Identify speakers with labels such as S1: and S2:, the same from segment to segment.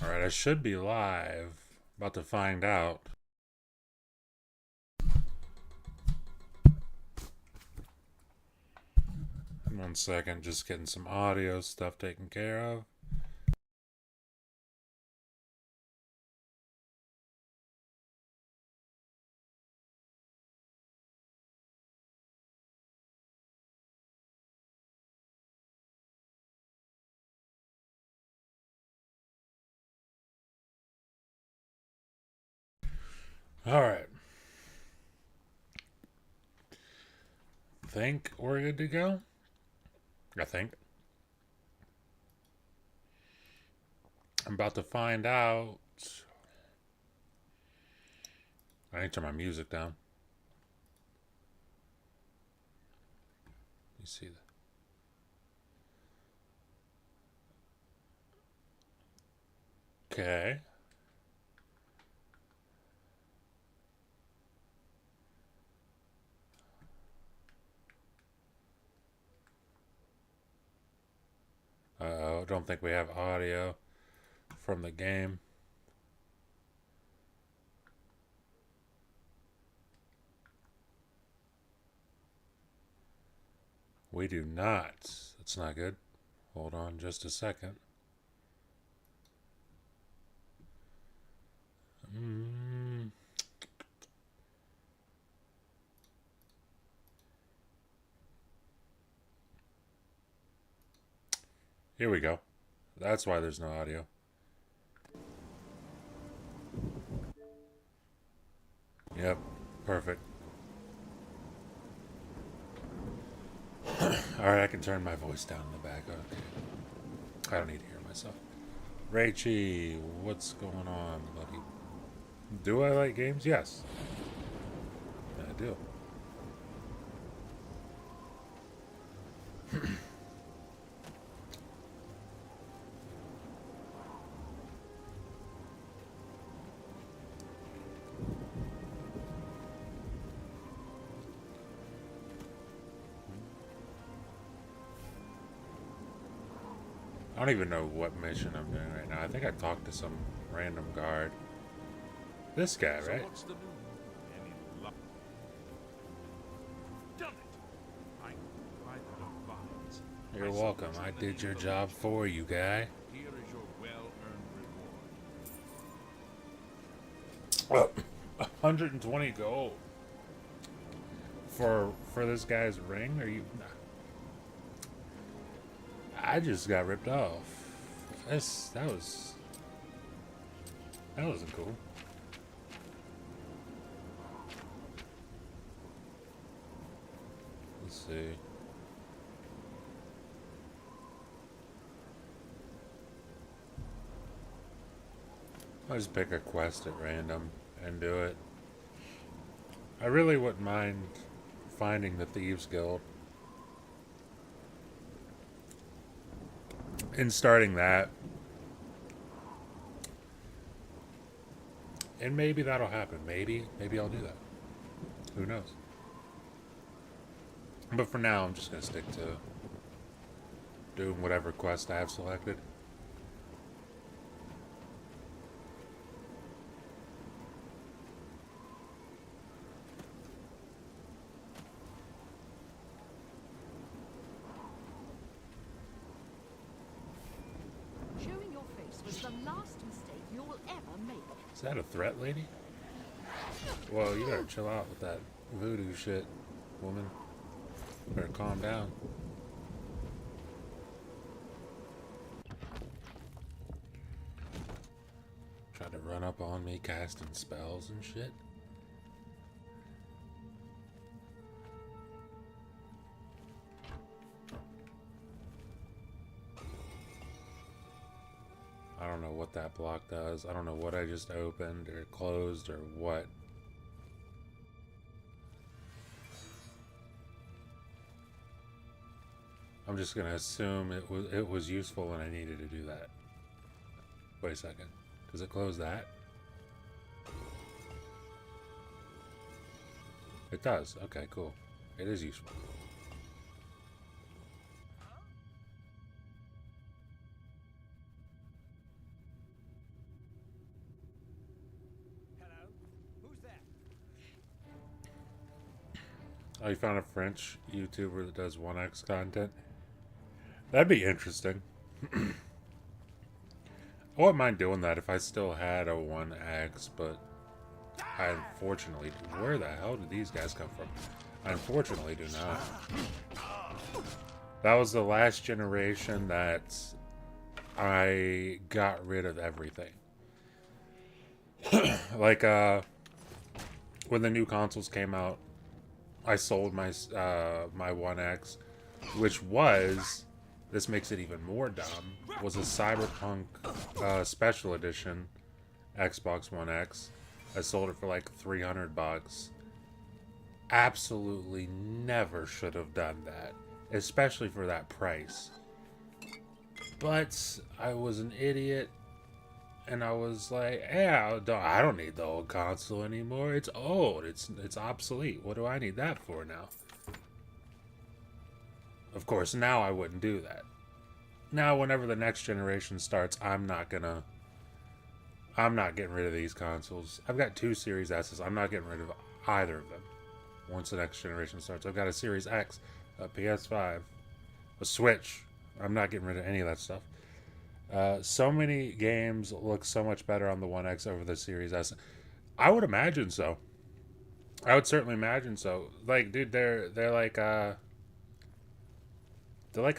S1: Alright, I should be live. About to find out. 1 second, just getting some audio stuff taken care of. Alright. Think we're good to go? I think. I'm about to find out. I need to turn my music down. You see that? Okay. Uh-oh, don't think we have audio from the game. We do not. That's not good. Hold on just a second. Here we go. That's why there's no audio. Yep, perfect. Alright, I can turn my voice down in the back. Okay. I don't need to hear myself. Rachy, what's going on, buddy? Do I like games? Yes. I do. I don't even know what mission I'm doing right now. I think I talked to some random guard. This guy, right?
S2: What's the news? Any luck? Done it! I'm private advance.
S1: You're welcome. I did your job for you, guy.
S2: Here is your well-earned reward.
S1: 120 gold for this guy's ring. Are you? I just got ripped off. That wasn't cool. Let's see. I'll just pick a quest at random and do it. I really wouldn't mind finding the Thieves Guild and starting that. And maybe that'll happen. Maybe I'll do that. Who knows? But for now, I'm just going to stick to doing whatever quest I have selected.
S3: Showing your face was the last mistake you will ever make.
S1: Is that a threat, lady? Well, you better chill out with that voodoo shit, woman. Better calm down. Tried to run up on me casting spells and shit. I don't know what that block does. I don't know what I just opened or closed or what. I'm just gonna assume it was useful and I needed to do that. Wait a second. Does it close that? It does. Okay, cool. It is useful. I found a French YouTuber that does 1X content. That'd be interesting. I wouldn't mind doing that if I still had a 1X, but I unfortunately... Where the hell did these guys come from? I unfortunately do not. That was the last generation that I got rid of everything. Like, when the new consoles came out, I sold my my 1X, which was, this makes it even more dumb, was a Cyberpunk Special Edition Xbox One X. I sold it for like $300. Absolutely never should have done that, especially for that price. But I was an idiot, and I was like, "Yeah, I don't need the old console anymore. It's old. It's obsolete. What do I need that for now?" Of course, now I wouldn't do that. Now, whenever the next generation starts, I'm not getting rid of these consoles. I've got 2 Series S's. I'm not getting rid of either of them once the next generation starts. I've got a Series X, a PS5, a Switch. I'm not getting rid of any of that stuff. So many games look so much better on the 1X over the Series S. I would imagine so. I would certainly imagine so. Like, dude, they're like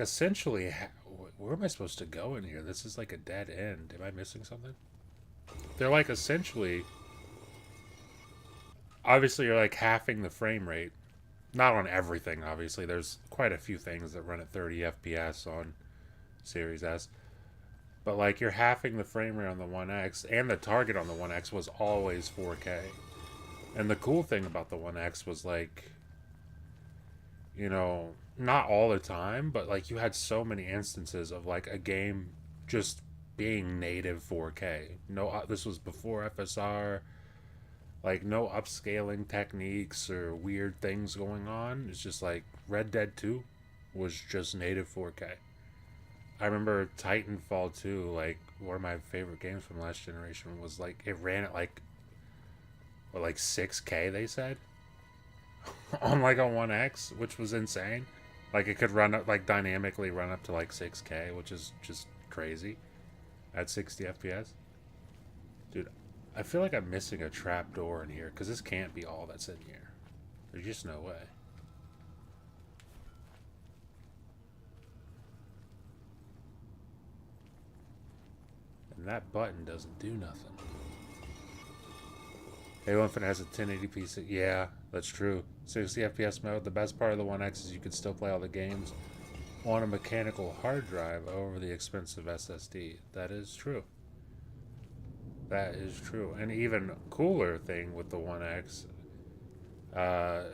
S1: essentially. Where am I supposed to go in here? This is like a dead end. Am I missing something? They're like essentially. Obviously, you're like halving the frame rate. Not on everything, obviously. There's quite a few things that run at 30 FPS on Series S. But like you're halving the frame rate on the 1X, and the target on the 1X was always 4K. And the cool thing about the 1X was like, you know, not all the time, but like you had so many instances of like a game just being native 4K. No, this was before FSR. Like no upscaling techniques or weird things going on. It's just like Red Dead 2 was just native 4K. I remember Titanfall 2, like one of my favorite games from last generation, was like it ran at like 6K they said on like a 1X, which was insane. Like it could run up like dynamically run up to like 6K, which is just crazy at 60 FPS. Dude, I feel like I'm missing a trap door in here because this can't be all that's in here. There's just no way. And that button doesn't do nothing. Halo Infinite has a 1080p. Yeah, that's true. 60 FPS mode. The best part of the 1X is you can still play all the games on a mechanical hard drive over the expensive SSD. That is true. That is true. And even cooler thing with the 1X,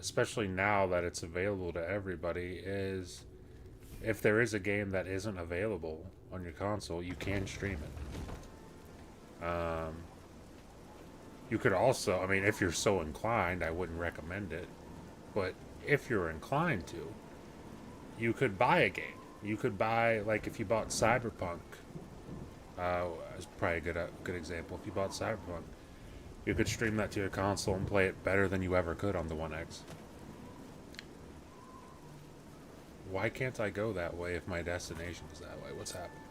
S1: especially now that it's available to everybody, is if there is a game that isn't available on your console, you can stream it. You could also, I mean, if you're so inclined, I wouldn't recommend it, but if you're inclined to, you could buy a game. You could buy, like, if you bought Cyberpunk, it's probably a good example. If you bought Cyberpunk, you could stream that to your console and play it better than you ever could on the 1X. Why can't I go that way if my destination is that way? What's happening?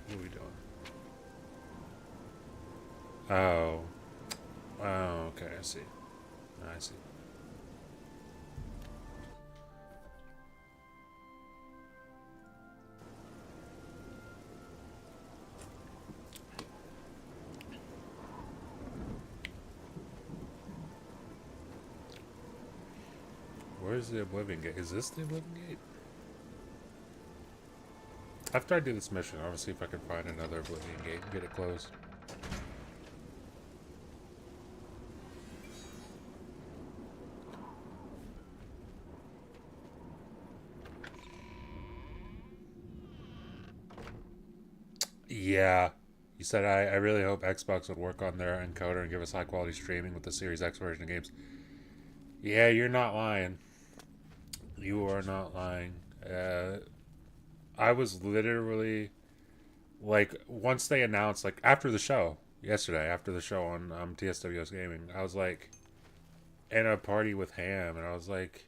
S1: What are we doing? Oh. Oh, okay, I see. I see. Where's the Oblivion Gate? Is this the Oblivion Gate? After I do this mission, I want to see if I can find another Oblivion Gate and get it closed. Yeah. You said I really hope Xbox would work on their encoder and give us high quality streaming with the Series X version of games. Yeah, you're not lying. You are not lying. I was literally like, once they announced, like after the show yesterday, after the show on TSWS Gaming, I was like, in a party with Ham, and I was like,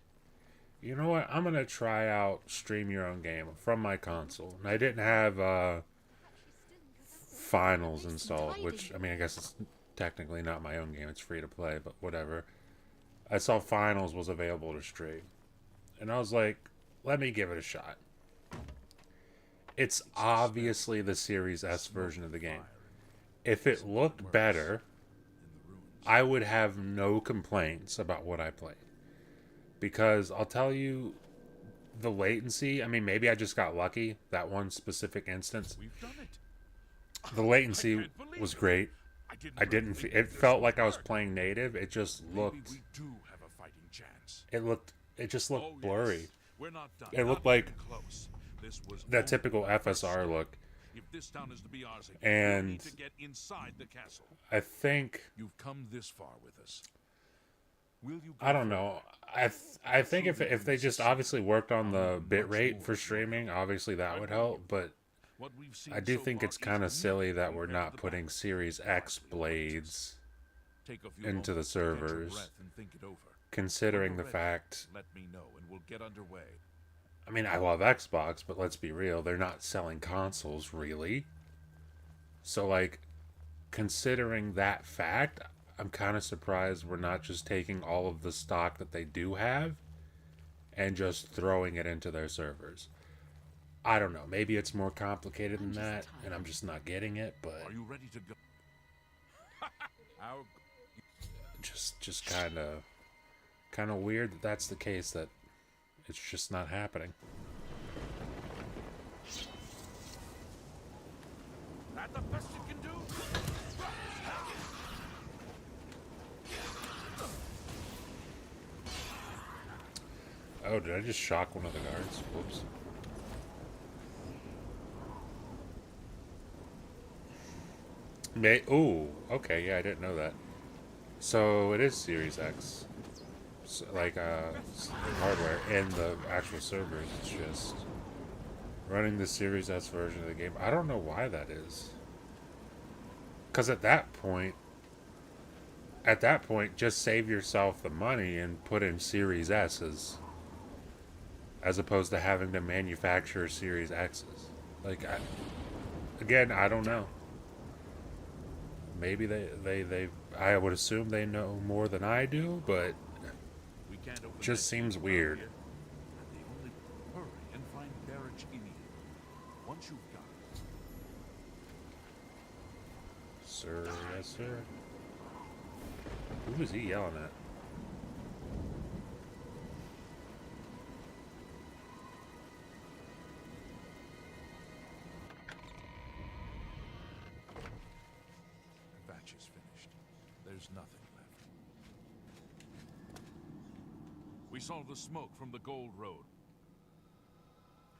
S1: you know what? I'm gonna try out stream your own game from my console, and I didn't have finals installed, which I mean, I guess it's technically not my own game; it's free to play, but whatever. I saw finals was available to stream, and I was like, let me give it a shot. It's obviously the Series S version of the game. If it looked better, I would have no complaints about what I played. Because I'll tell you, the latency, I mean, maybe I just got lucky that one specific instance.
S2: We've done it.
S1: The latency was great. I didn't, it felt like I was playing native. It just looked,
S2: we do have a fighting chance.
S1: it just looked blurry.
S2: We're not done.
S1: It looked like
S2: close. This was
S1: that typical FSR look.
S2: If this town is to be ours again,
S1: And
S2: we need to get inside the castle.
S1: I think,
S2: You've come this far with us. Will you
S1: I don't know. I think if they just obviously worked on the bit rate for streaming, obviously that would help. But I do think it's kind of silly that we're not putting Series X blades into the servers, considering the fact.
S2: Let me know and we'll get underway.
S1: I mean, I love Xbox, but let's be real, they're not selling consoles really. So like, considering that fact, I'm kind of surprised we're not just taking all of the stock that they do have and just throwing it into their servers. I don't know. Maybe it's more complicated than that, and I'm just not getting it. But
S2: Are you ready to go? Our
S1: just kind of weird that that's the case. That it's just not happening.
S2: That the best you can do?
S1: Oh, did I just shock one of the guards? Whoops. Ooh, okay, yeah, I didn't know that. So it is Series X, so, like hardware and the actual servers. It's just running the Series S version of the game. I don't know why that is. Because at that point, just save yourself the money and put in Series S's, as opposed to having to manufacture Series X's. Like, I don't know. Maybe they I would assume they know more than I do, but
S2: We can't open
S1: just
S2: that
S1: seems
S2: gate
S1: weird.
S2: here. The only hurry and find Barrage in you. Once you've got it,
S1: Sir, yes, sir. Who was he yelling at?
S2: Kvatch is finished. There's nothing left. We saw the smoke from the Gold Road.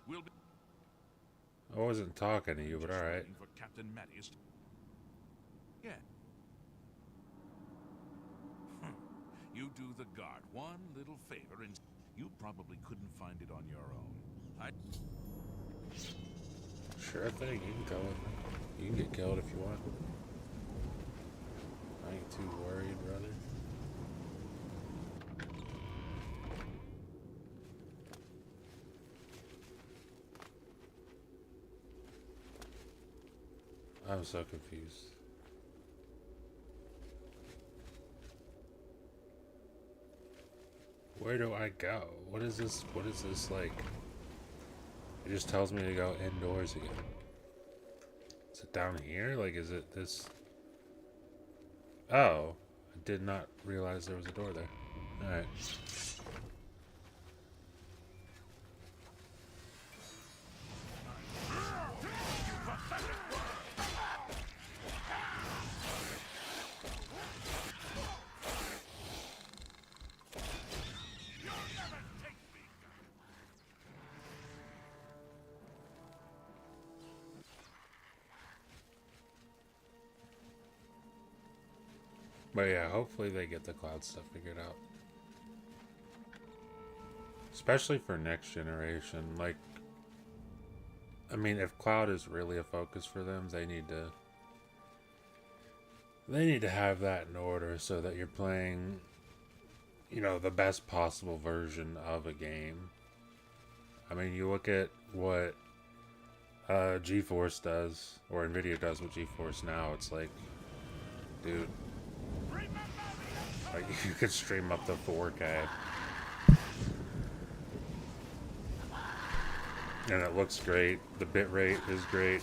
S2: We'll be
S1: I wasn't talking to you, but
S2: just
S1: alright.
S2: waiting for Captain Mattias. Yeah. You do the guard one little favor and you probably couldn't find it on your own.
S1: Sure thing, you can go with me. You can get killed if you want. I ain't too worried, brother. I'm so confused. Where do I go? What is this? What is this like? It just tells me to go indoors again. Is it down here? Like, is it this? Oh, I did not realize there was a door there. Alright. But yeah, hopefully they get the cloud stuff figured out. Especially for next generation. Like, I mean, if cloud is really a focus for them, they need to have that in order so that you're playing you know, the best possible version of a game. I mean, you look at what GeForce does, or Nvidia does with GeForce now. It's like, dude, like you could stream up to 4K, and it looks great. The bitrate is great,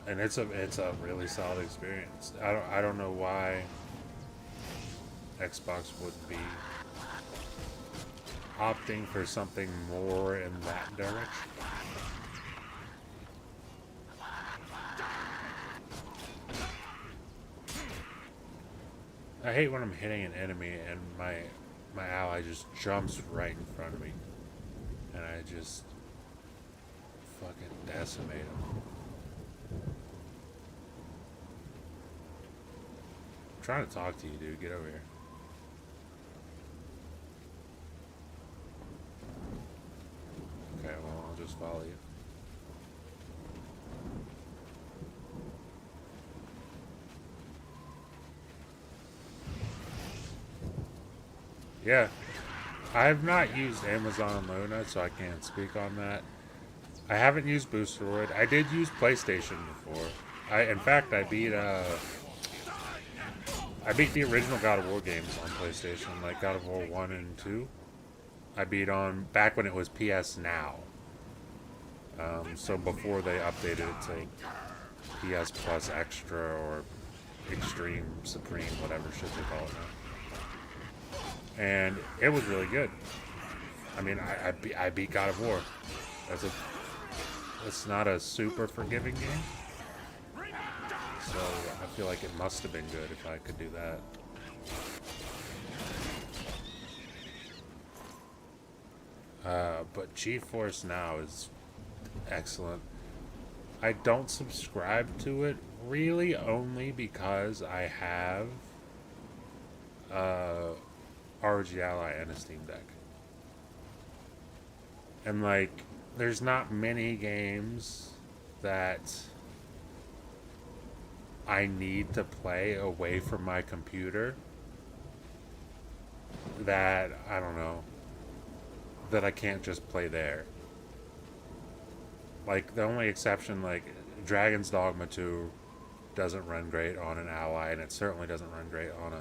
S1: and it's a really solid experience. I don't know why Xbox would be opting for something more in that direction. I hate when I'm hitting an enemy and my ally just jumps right in front of me, and I just fucking decimate him. I'm trying to talk to you, dude. Get over here. Okay, well, I'll just follow you. Yeah. I have not used Amazon Luna, so I can't speak on that. I haven't used Boosteroid. I did use PlayStation before. In fact, I beat the original God of War games on PlayStation, like God of War 1 and 2. I beat on back when it was PS Now. So before they updated it to PS Plus Extra or Extreme, Supreme, whatever shit they call it now. And it was really good. I mean, I beat God of War. It's not a super forgiving game, so I feel like it must have been good if I could do that. But GeForce Now is excellent. I don't subscribe to it really only because I have ROG Ally and a Steam Deck. And like, there's not many games that I need to play away from my computer that, I don't know, that I can't just play there. Like, the only exception, like, Dragon's Dogma 2 doesn't run great on an Ally, and it certainly doesn't run great on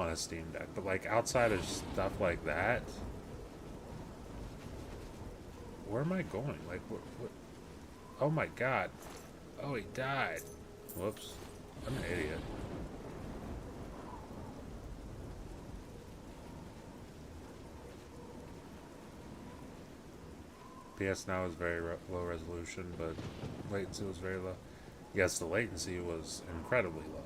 S1: a Steam Deck. But like, outside of stuff like that, where am I going? Like, what? Oh my god. Oh, he died. Whoops. I'm an idiot. PS Now is very low resolution, but latency was very low. Yes, the latency was incredibly low.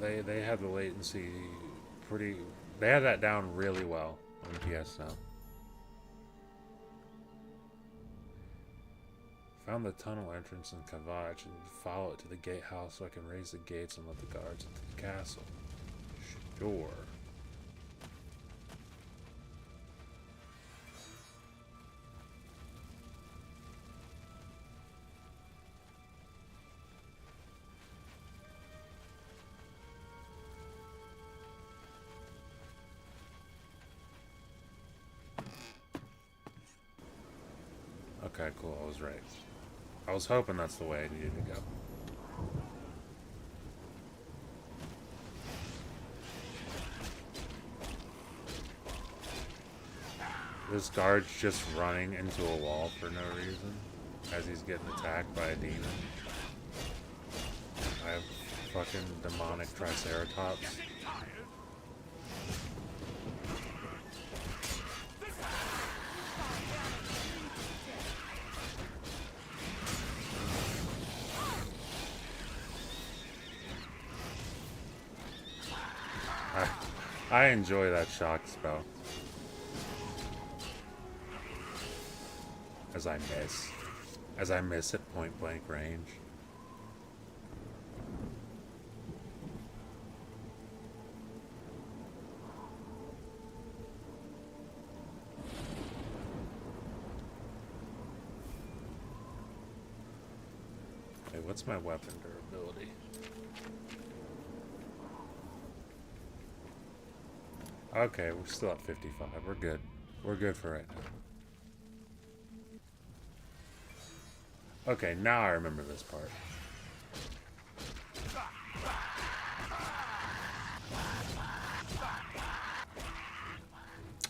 S1: They had the latency pretty... They had that down really well on PS Now. Found the tunnel entrance in Kvatch and follow it to the gatehouse so I can raise the gates and let the guards into the castle. Sure. Okay, cool. I was right. I was hoping that's the way I needed to go. This guard's just running into a wall for no reason as he's getting attacked by a demon. I have fucking demonic triceratops. I enjoy that shock spell. As I miss at point blank range. Hey, what's my weapon durability? Okay, we're still at 55. We're good. We're good for right now. Okay, now I remember this part.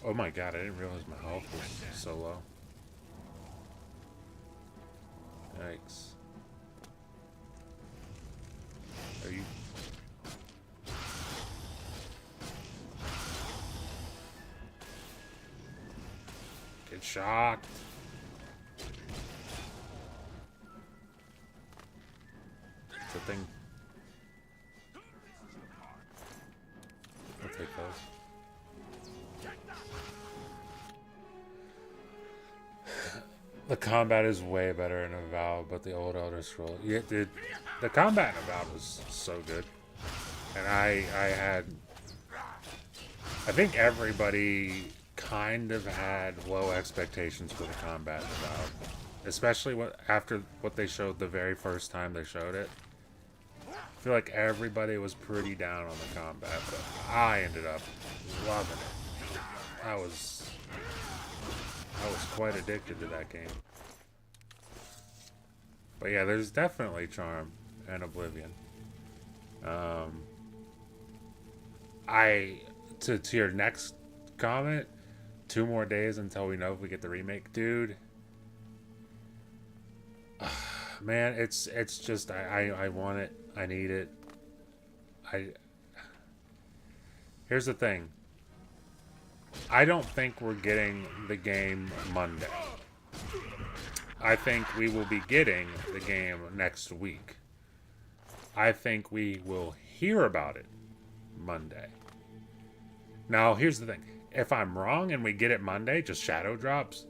S1: Oh my god, I didn't realize my health was so low. Yikes. Are you... Get shocked. It's a thing. I'll take those. The combat is way better in Avowed, but the old Elder Scrolls... Yeah, dude, the combat in Avowed was so good. And I think everybody kind of had low expectations for the combat in Avowed. Especially after what they showed the very first time they showed it. I feel like everybody was pretty down on the combat, but I ended up loving it. I was quite addicted to that game. But yeah, there's definitely charm in Oblivion. To your next comment, 2 more days until we know if we get the remake, dude. Man, it's just I want it. I need it. Here's the thing. I don't think we're getting the game Monday. I think we will be getting the game next week. I think we will hear about it Monday. Now, here's the thing. If I'm wrong and we get it Monday, just shadow drops,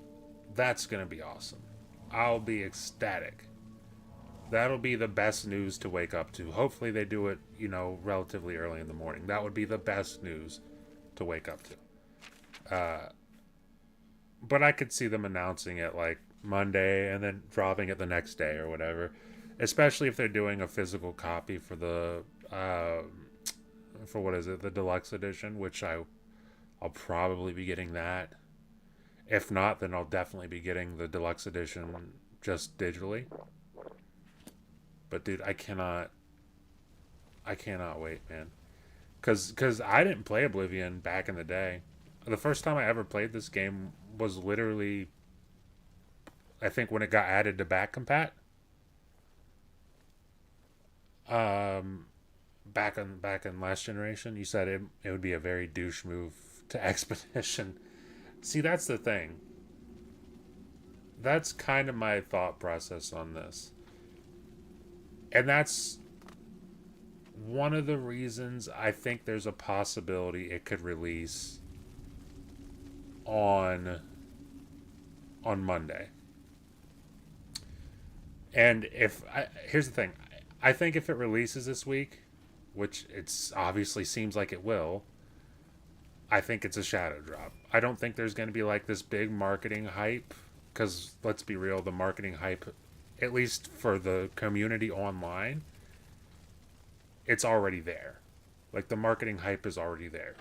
S1: that's going to be awesome. I'll be ecstatic. That'll be the best news to wake up to. Hopefully they do it, you know, relatively early in the morning. That would be the best news to wake up to. But I could see them announcing it like Monday and then dropping it the next day or whatever. Especially if they're doing a physical copy for the for what is it, the deluxe edition, which I'll probably be getting that. If not, then I'll definitely be getting the deluxe edition just digitally. But dude, I cannot wait, man. Cause I didn't play Oblivion back in the day. The first time I ever played this game was literally, I think, when it got added to back compat. Back in last generation, you said it would be a very douche move to Expedition. See, that's the thing. That's kind of my thought process on this. And that's one of the reasons I think there's a possibility it could release on Monday. And here's the thing. I think if it releases this week, which it's obviously seems like it will, I think it's a shadow drop. I don't think there's going to be like this big marketing hype, because let's be real, the marketing hype, at least for the community online, it's already there. Like, the marketing hype is already there.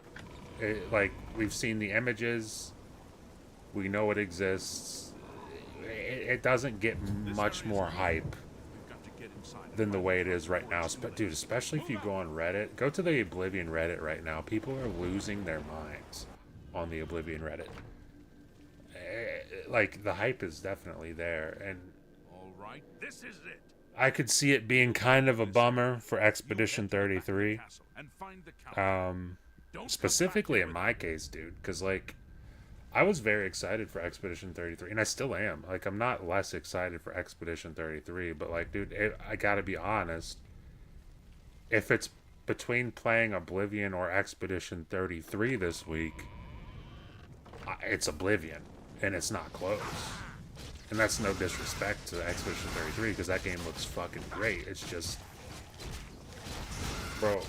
S1: Like, we've seen the images, we know it exists. It doesn't get much more hype than the way it is right now. But dude, especially if you go on Reddit, go to the Oblivion Reddit right now. People are losing their minds on the Oblivion Reddit. Like, the hype is definitely there, and
S2: All right, this is it.
S1: I could see it being kind of a bummer for Expedition 33. Specifically in my case, dude, because like, I was very excited for Expedition 33, and I still am. Like, I'm not less excited for Expedition 33, but like, dude, I gotta be honest. If it's between playing Oblivion or Expedition 33 this week, it's Oblivion, and it's not close. And that's no disrespect to Expedition 33, because that game looks fucking great. It's just, bro,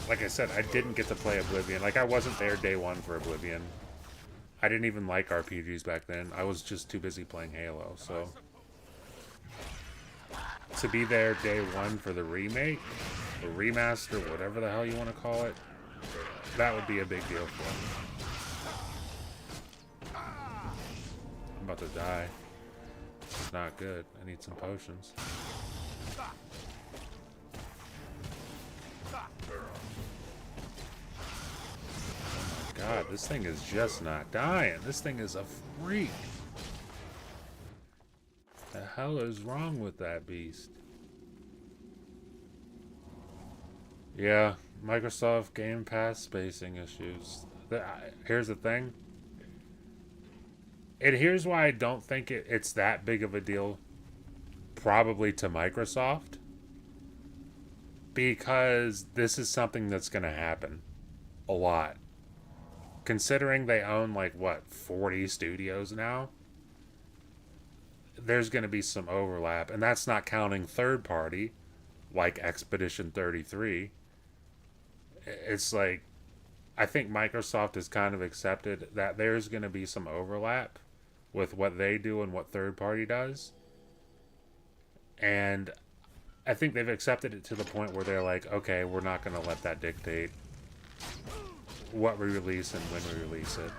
S1: like I said, I didn't get to play Oblivion. Like, I wasn't there day one for Oblivion. I didn't even like RPGs back then. I was just too busy playing Halo, so to be there day one for the remake, or remaster, whatever the hell you want to call it, That would be a big deal for him. I'm about to die. It's not good. I need some potions. God, this thing is just not dying. This thing is a freak. The hell is wrong with that beast? Yeah, Microsoft Game Pass spacing issues. Here's the thing. And here's why I don't think it's that big of a deal, probably to Microsoft. Because this is something that's going to happen a lot. Considering they own, like, what, 40 studios now? There's going to be some overlap. And that's not counting third party, like Expedition 33. It's like, I think Microsoft has kind of accepted that there's going to be some overlap with what they do and what third party does. And I think they've accepted it to the point where they're like, okay, we're not going to let that dictate what we release and when we release it.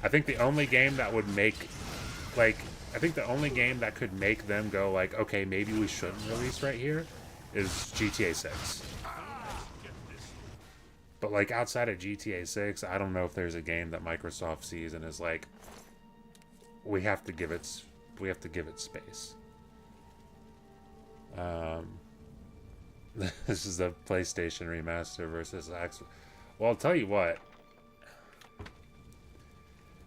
S1: I think the only game that would make, like, I think the only game that could make them go like, okay, maybe we shouldn't release right here is GTA 6. But like outside of GTA 6, I don't know if there's a game that Microsoft sees and is like, we have to give it space. This is the PlayStation remaster versus Xbox. Well, I'll tell you what.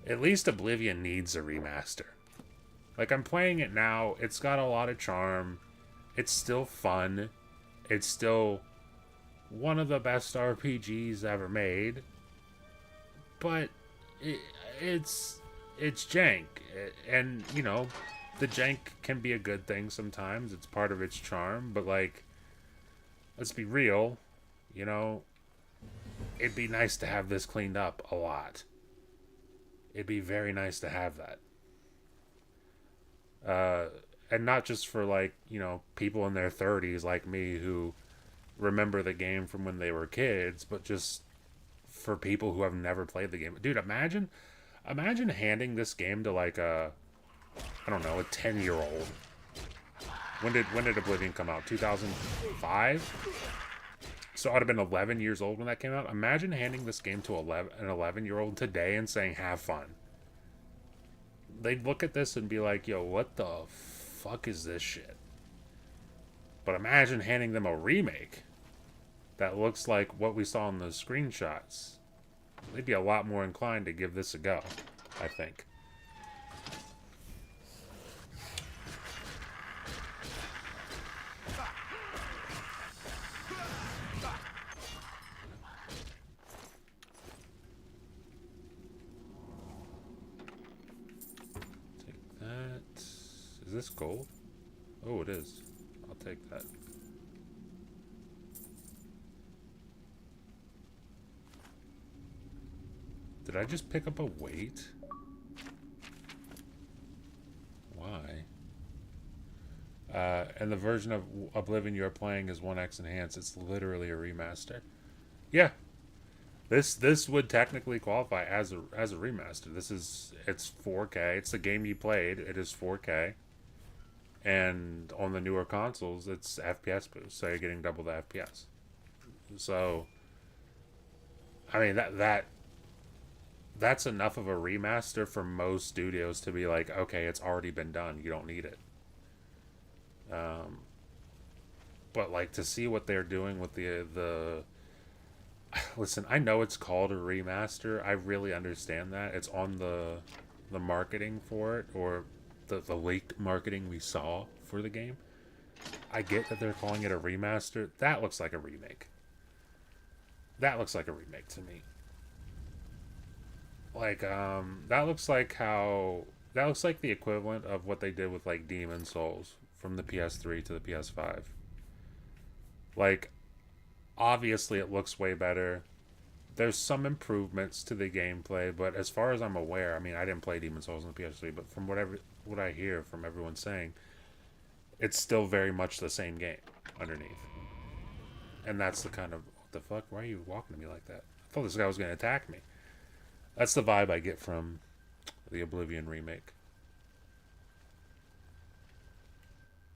S1: At least Oblivion needs a remaster. Like, I'm playing it now. It's got a lot of charm. It's still fun. It's still one of the best RPGs ever made. But it's jank. And, you know, the jank can be a good thing sometimes. It's part of its charm. But, like, let's be real. You know, it'd be nice to have this cleaned up a lot. It'd be very nice to have that. And not just for, like, you know, people in their 30s like me who remember the game from when they were kids, but just for people who have never played the game. Dude, imagine handing this game to, like, I don't know, a 10-year-old. When did Oblivion come out? 2005? So I'd have been 11 years old when that came out. Imagine handing this game to an 11-year-old today and saying, have fun. They'd look at this and be like, yo, what the fuck is this shit? But imagine handing them a remake that looks like what we saw in those screenshots. They'd be a lot more inclined to give this a go, I think. Is this gold? Oh, it is. I'll take that. Did I just pick up a weight? Why? And the version of Oblivion you're playing is 1x enhanced. It's literally a remaster. Yeah. This would technically qualify as a remaster. It's 4K. It's the game you played. It is 4K. And on the newer consoles, it's FPS boost, so you're getting double the FPS. So, I mean, that's enough of a remaster for most studios to be like, okay, it's already been done. You don't need it. But like to see what they're doing with the listen, I know it's called a remaster. I really understand that. It's on the marketing for it, or the leaked marketing we saw for the game. I get that they're calling it a remaster. That looks like a remake. That looks like a remake to me. Like, that looks like the equivalent of what they did with, like, Demon Souls from the PS3 to the PS5. Like, obviously it looks way better. There's some improvements to the gameplay, but as far as I'm aware, I mean, I didn't play Demon Souls on the PS3, but from what I hear from everyone saying, it's still very much the same game underneath. And that's the kind of, what the fuck? Why are you walking to me like that? thought this guy was going to attack me. That's the vibe I get from the Oblivion remake.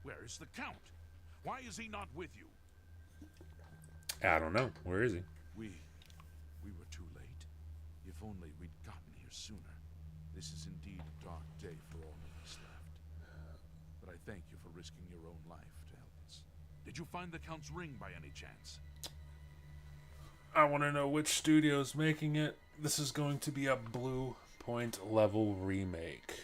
S2: Where is the Count? Why is he not with you?
S1: I don't know. Where is he?
S2: We were too late. If only we'd gotten here sooner. This is indeed a dark day for all of us left. But I thank you for risking your own life to help us. Did you find the Count's ring by any chance?
S1: I want to know which studio's making it. This is going to be a Blue Point level remake.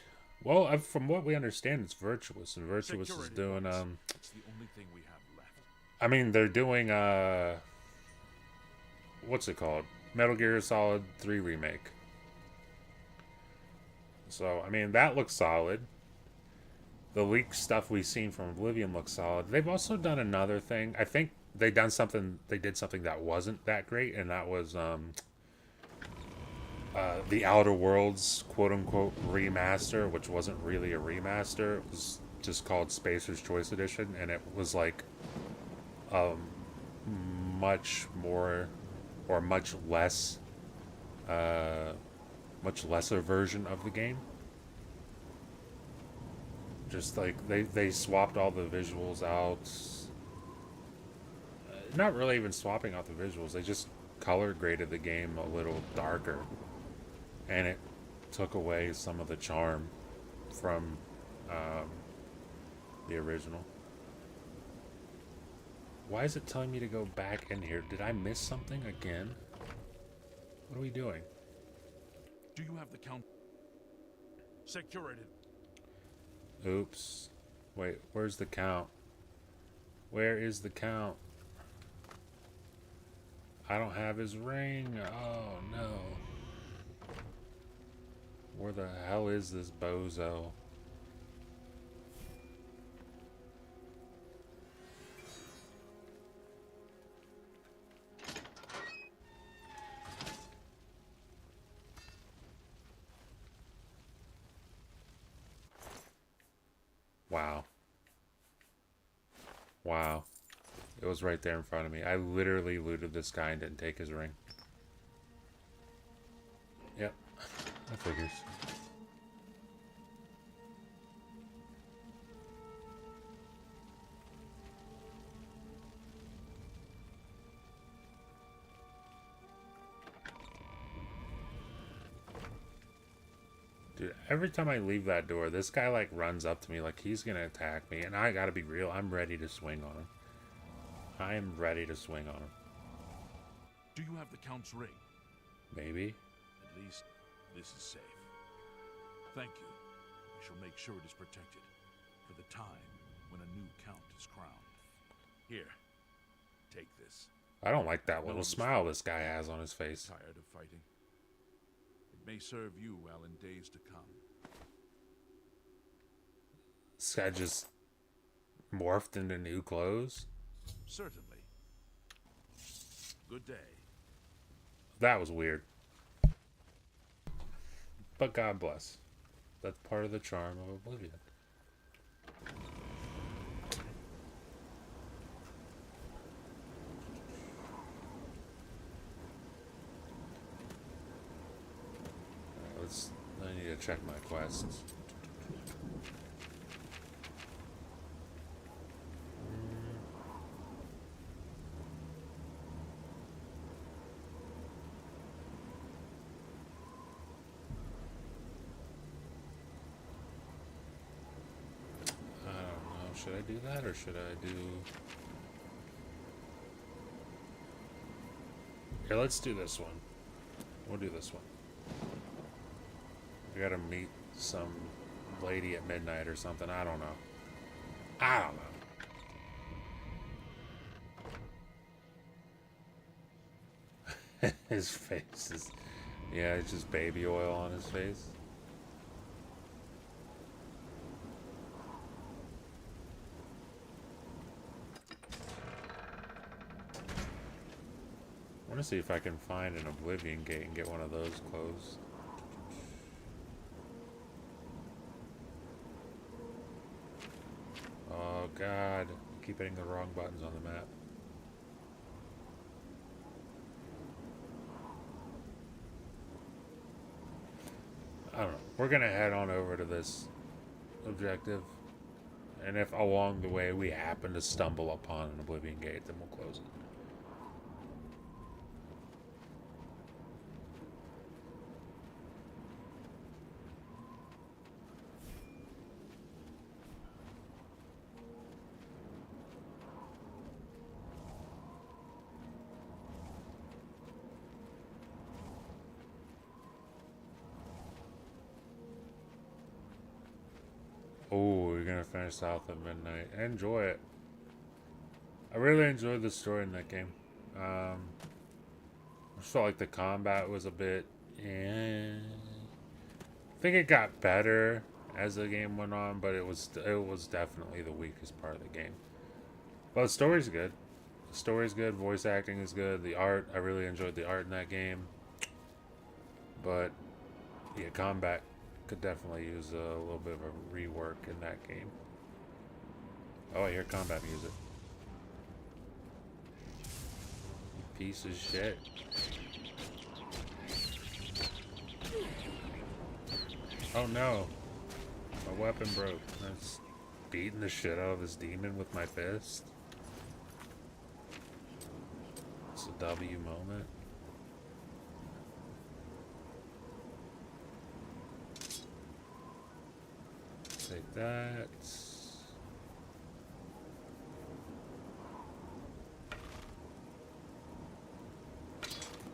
S1: Well, from what we understand, it's Virtuous, and Virtuous is doing
S2: It's the only thing we have left.
S1: I mean, they're doing what's it called? Metal Gear Solid 3 remake. So, I mean, that looks solid. The leaked stuff we've seen from Oblivion looks solid. They've also done another thing. I think they did something that wasn't that great, and that was the Outer Worlds quote-unquote remaster, which wasn't really a remaster. It was just called Spacer's Choice Edition, and it was like much more or much less much lesser version of the game. Just like they swapped all the visuals out. Not really even swapping out the visuals, they just color graded the game a little darker, and it took away some of the charm from the original. Why is it telling me to go back in here? Did I miss something again? What are we doing?
S2: Do you have the Count? Secure it.
S1: Oops. Wait, where's the Count? Where is the Count? I don't have his ring. Oh no. Where the hell is this bozo? Wow. Wow. It was right there in front of me. I literally looted this guy and didn't take his ring. Yep. That figures. Dude, every time I leave that door, this guy like runs up to me like he's gonna attack me, and I gotta be real, I'm ready to swing on him. I am ready to swing on him.
S2: Do you have the Count's ring?
S1: Maybe.
S2: At least this is safe. Thank you. I shall make sure it is protected for the time when a new Count is crowned. Here, take this.
S1: I don't like that little smile this guy has on his face.
S2: Tired of fighting? It may serve you well in days to come.
S1: This guy just morphed into new clothes.
S2: Certainly. Good day.
S1: That was weird. But God bless. That's part of the charm of Oblivion. Alright, I need to check my quests. Should I do that, or should I do... Here, let's do this one. We'll do this one. I gotta meet some lady at midnight or something. I don't know. I don't know. His face is... Yeah, it's just baby oil on his face. I want to see if I can find an Oblivion gate and get one of those closed. Oh god, I keep hitting the wrong buttons on the map. I don't know. We're gonna head on over to this objective, and if along the way we happen to stumble upon an Oblivion gate, then we'll close it. Oh, we're gonna finish South at Midnight. Enjoy it. I really enjoyed the story in that game. I just felt like the combat was a bit. I think it got better as the game went on, but it was definitely the weakest part of the game. Well, the story's good. The story's good. Voice acting is good. The art, I really enjoyed the art in that game. But yeah, combat could definitely use a little bit of a rework in that game. Oh, I hear combat music. Piece of shit. Oh no. My weapon broke. I was beating the shit out of this demon with my fist. It's a W moment. Take that.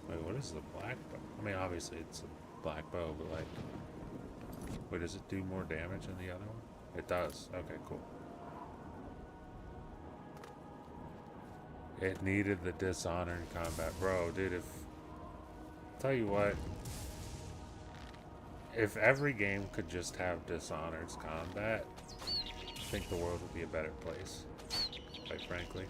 S1: Wait, what is the black bow? I mean, obviously it's a black bow, but like... Wait, does it do more damage than the other one? It does. Okay, cool. It needed the Dishonored combat. Bro, dude, if... Tell you what. If every game could just have Dishonored's combat, I think the world would be a better place. Quite frankly.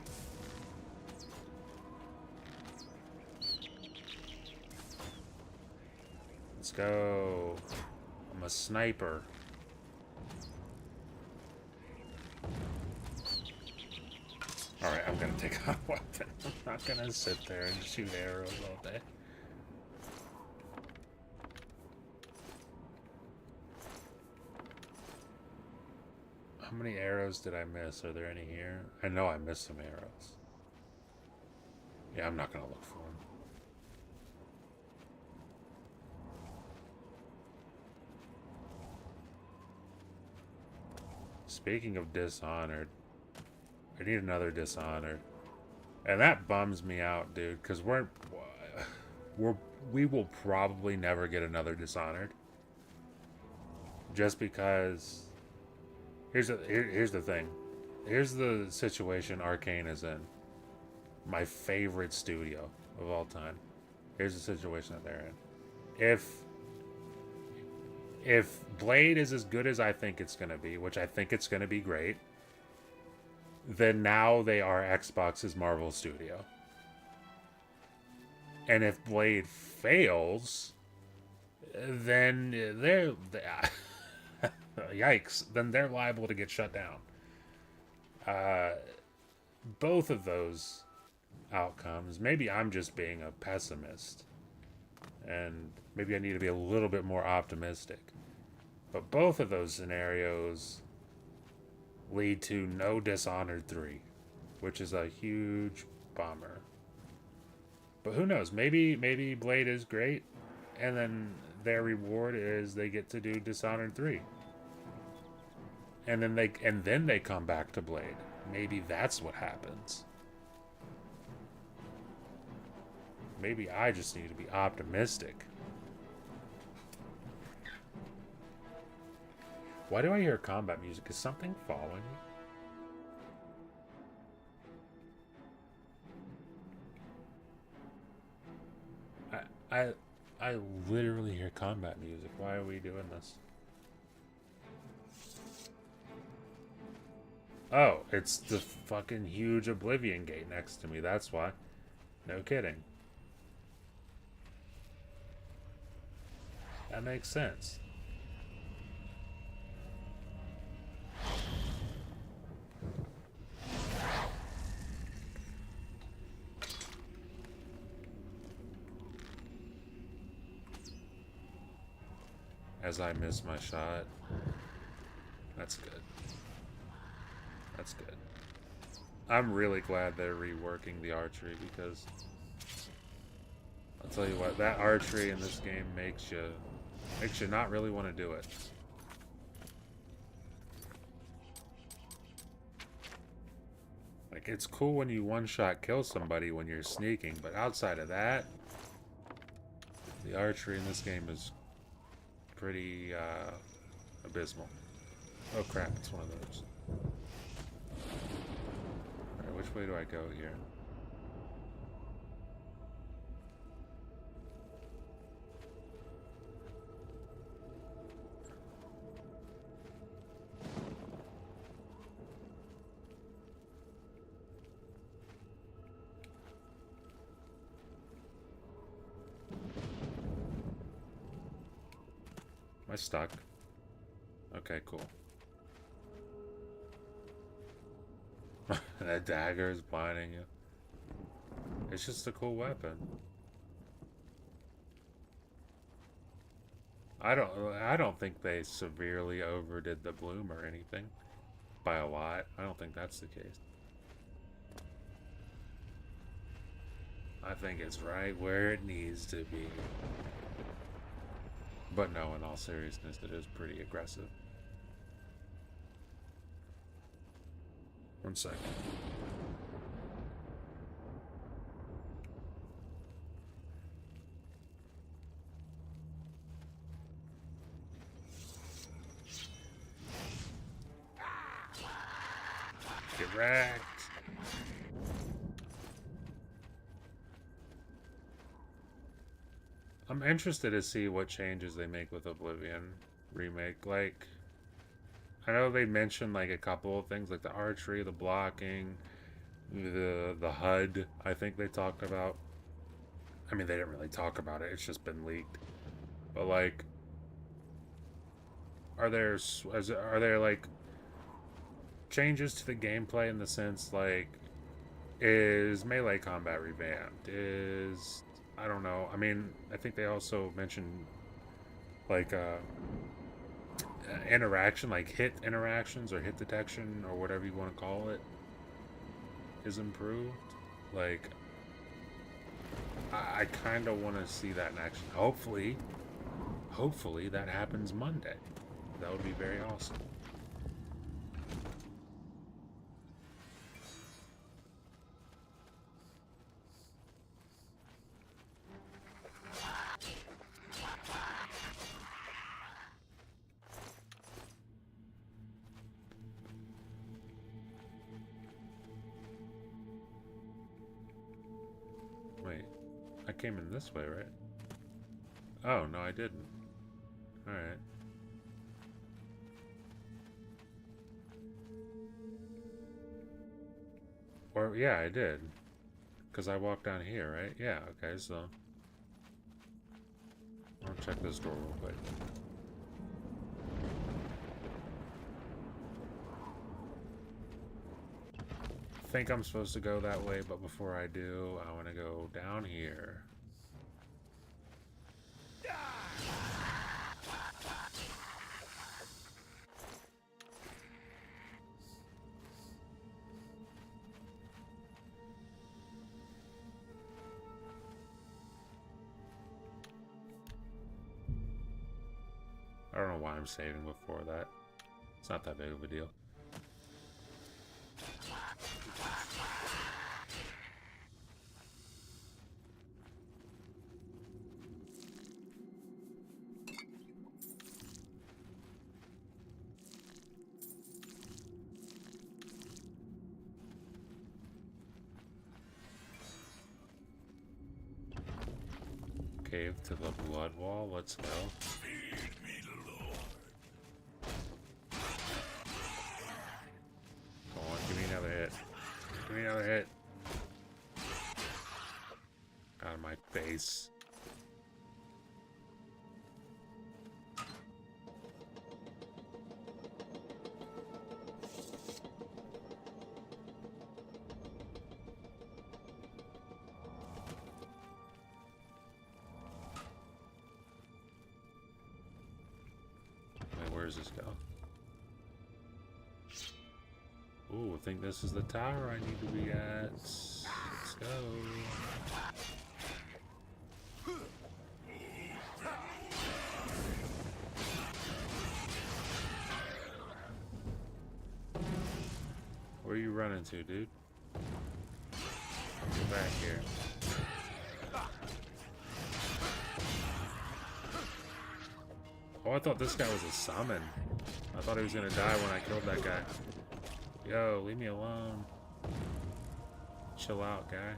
S1: Let's go. I'm a sniper. Alright, I'm gonna take out a weapon. I'm not gonna sit there and shoot arrows all day. How many arrows did I miss? Are there any here? I know I missed some arrows. Yeah, I'm not gonna look for them. Speaking of Dishonored, I need another Dishonored. And that bums me out, dude, because we will probably never get another Dishonored. Just because here's the thing. Here's the situation Arcane is in. My favorite studio of all time. Here's the situation that they're in. If Blade is as good as I think it's going to be, which I think it's going to be great, then now they are Xbox's Marvel Studio. And if Blade fails, then they're yikes, then they're liable to get shut down. Both of those outcomes, maybe I'm just being a pessimist, and maybe I need to be a little bit more optimistic. But both of those scenarios lead to no Dishonored 3, which is a huge bummer. But who knows? Maybe Blade is great, and then their reward is they get to do Dishonored 3. And then they come back to Blade. Maybe that's what happens. Maybe I just need to be optimistic. Why do I hear combat music? Is something following me? I literally hear combat music. Why are we doing this? Oh, it's the fucking huge Oblivion gate next to me. That's why. No kidding. That makes sense. as I miss my shot. That's good. That's good. I'm really glad they're reworking the archery because I'll tell you what, that archery in this game makes you not really want to do it. Like, it's cool when you one-shot kill somebody when you're sneaking, but outside of that, the archery in this game is pretty abysmal. Oh crap, it's one of those. Alright, which way do I go here? Am I stuck? Okay, cool. That dagger is blinding you. It's just a cool weapon. I don't think they severely overdid the bloom or anything. By a lot. I don't think that's the case. I think it's right where it needs to be. But no, in all seriousness, it is pretty aggressive. One second. Get wrecked. I'm interested to see what changes they make with Oblivion remake. Like, I know they mentioned like a couple of things, like the archery, the blocking, the HUD. I think they talked about. I mean, they didn't really talk about it. It's just been leaked. But like, are there like changes to the gameplay in the sense like, is melee combat revamped? Is, I don't know. I mean, I think they also mentioned like interaction, like hit interactions or hit detection or whatever you want to call it, is improved. Like, I kind of want to see that in action. Hopefully that happens Monday. That would be very awesome. Wait, I came in this way, right? Oh, no, I didn't. Alright. Or, yeah, I did. Because I walked down here, right? Yeah, okay, so... I'll check this door real quick. I think I'm supposed to go that way, but before I do, I want to go down here. I don't know why I'm saving before that. It's not that big of a deal. Cave to the blood wall, let's go. Come on, give me another hit. Give me another hit. Out of my face. There's this guy. Ooh, I think this is the tower I need to be at. Let's go. Where are you running to, dude? Get back here. Oh, I thought this guy was a summon. I thought he was gonna die when I killed that guy. Yo, leave me alone. Chill out, guy.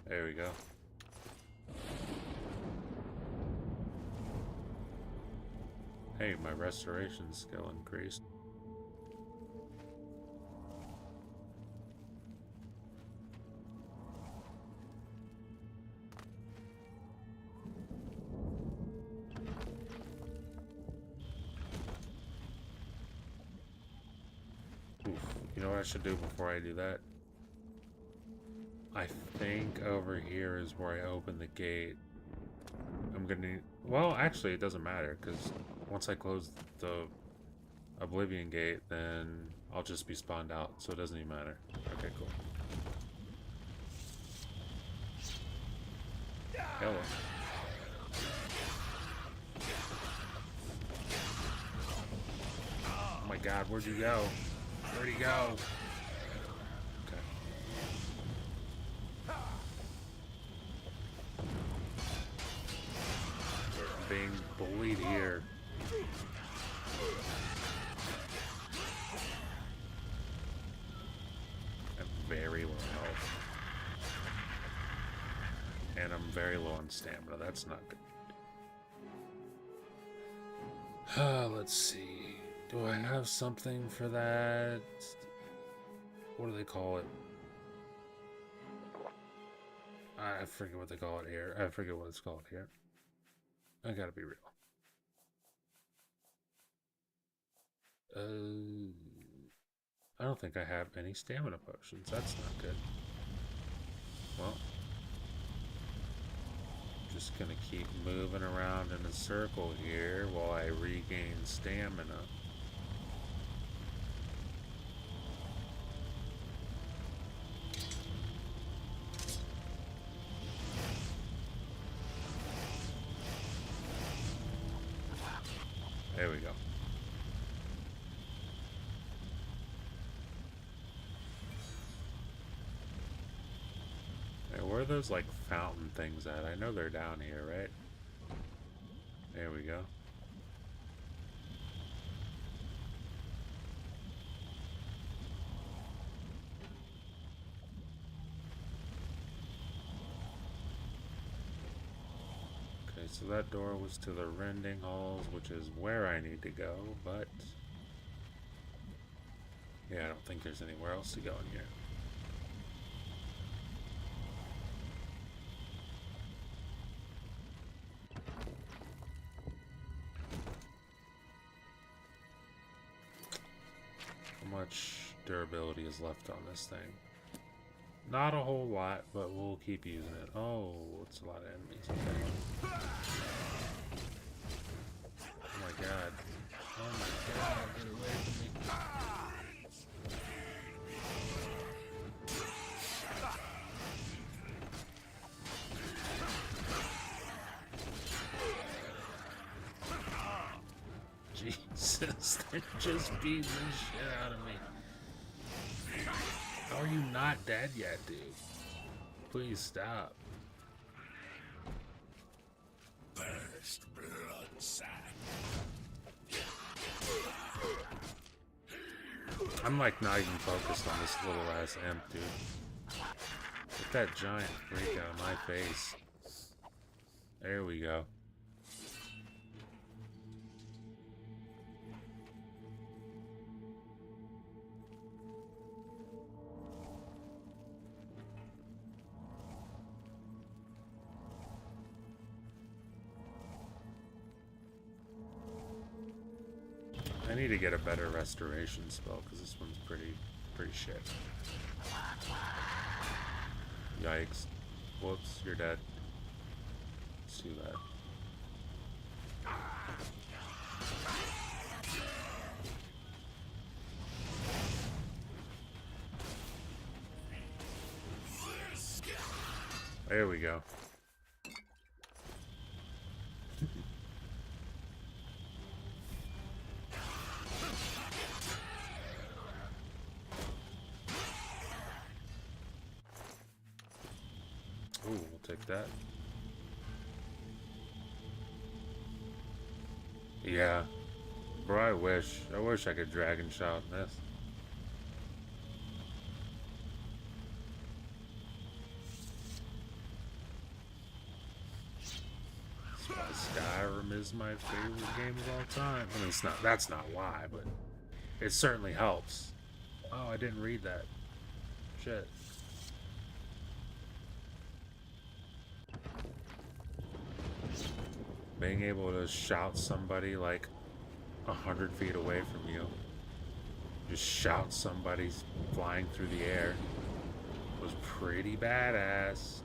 S1: There we go. Hey, my restoration skill increased. Oof. You know what I should do before I do that? I think over here is where I open the gate. I'm gonna need... Well, actually, it doesn't matter, because once I close the Oblivion gate, then I'll just be spawned out, so it doesn't even matter. Okay, cool. Hello. Oh my god, where'd you go? Where'd he go? Okay. I'm being bullied here. I'm very low health. And I'm very low on stamina. That's not good. Let's see. Do I have something for that? What do they call it? I forget what they call it here. I forget what it's called here. I gotta be real. I don't think I have any stamina potions. That's not good. Well, just gonna keep moving around in a circle here while I regain stamina. There we go. Hey, where are those, like, fountain things at? I know they're down here, right? There we go. Okay, so that door was to the rending halls, which is where I need to go, but... yeah, I don't think there's anywhere else to go in here. How much durability is left on this thing? Not a whole lot, but we'll keep using it. Oh, it's a lot of enemies. Okay. Oh my god. Oh my god, get away from me. Jesus, they're just beating the shit out of me. How are you not dead yet, dude? Please stop.
S4: First blood sack.
S1: I'm like not even focused on this little ass imp, dude. Get that giant freak out of my face. There we go. I need to get a better restoration spell because this one's pretty shit. Yikes. Whoops, you're dead. Let's do that. There we go. Ooh, we'll take that. Yeah. Bro, I wish I could dragon shot in this. Skyrim is my favorite game of all time. I mean, it's not. That's not why, but it certainly helps. Oh, I didn't read that. Shit. Being able to shout somebody like 100 feet away from you, just shout somebody's flying through the air, was pretty badass.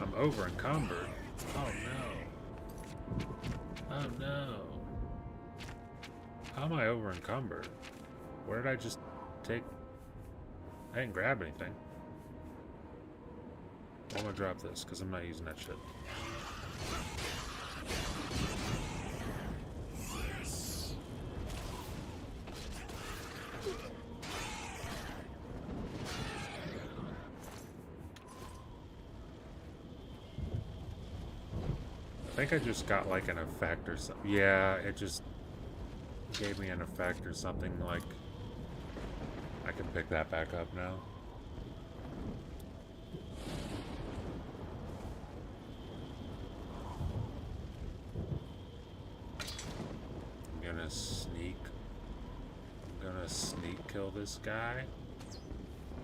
S1: I'm over encumbered. Oh no. Oh no. How am I over encumbered? Where did I just take? I didn't grab anything. I'm gonna drop this because I'm not using that shit. I think I just got like an effect or something. Yeah, it just gave me an effect or something. Like I can pick that back up now. I'm gonna sneak kill this guy.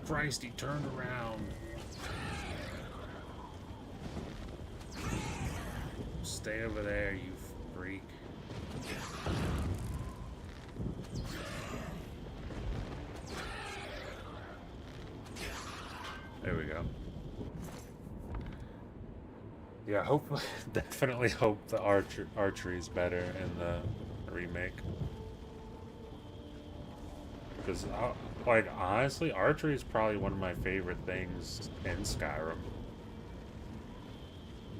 S1: Christ, he turned around. Stay over there, you freak. There we go. Yeah, hopefully, definitely hope the archery is better in the remake. Because, like, honestly, archery is probably one of my favorite things in Skyrim.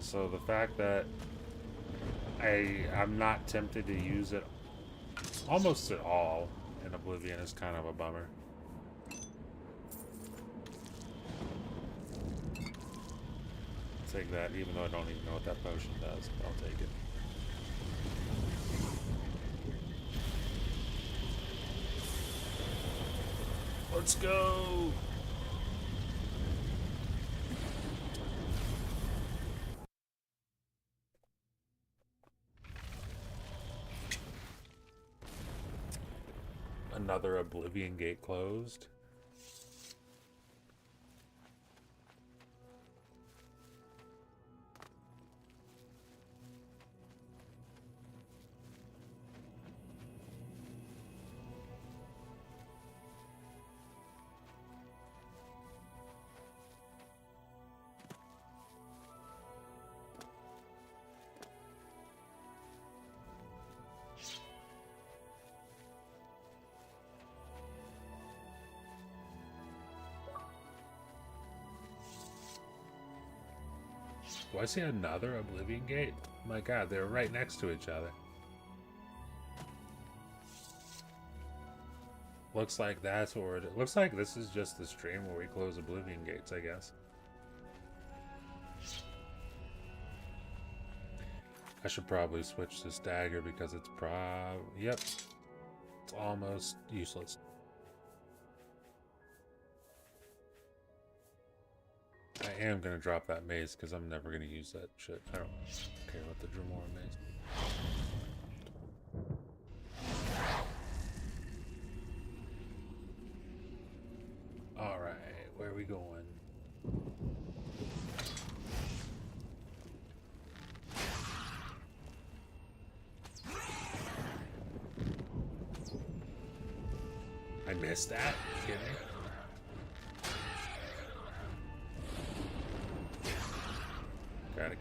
S1: So the fact that I'm not tempted to use it almost at all in Oblivion is kind of a bummer. Take that, even though I don't even know what that potion does, but I'll take it. Let's go! Another Oblivion gate closed. Do I see another Oblivion gate? My god, they're right next to each other. Looks like that's where it looks like this is just the stream where we close Oblivion gates, I guess. I should probably switch this dagger because it's yep. It's almost useless. I am gonna drop that mace because I'm never gonna use that shit. I don't care about the Dremora mace. Alright, where are we going? I missed that? You kidding me?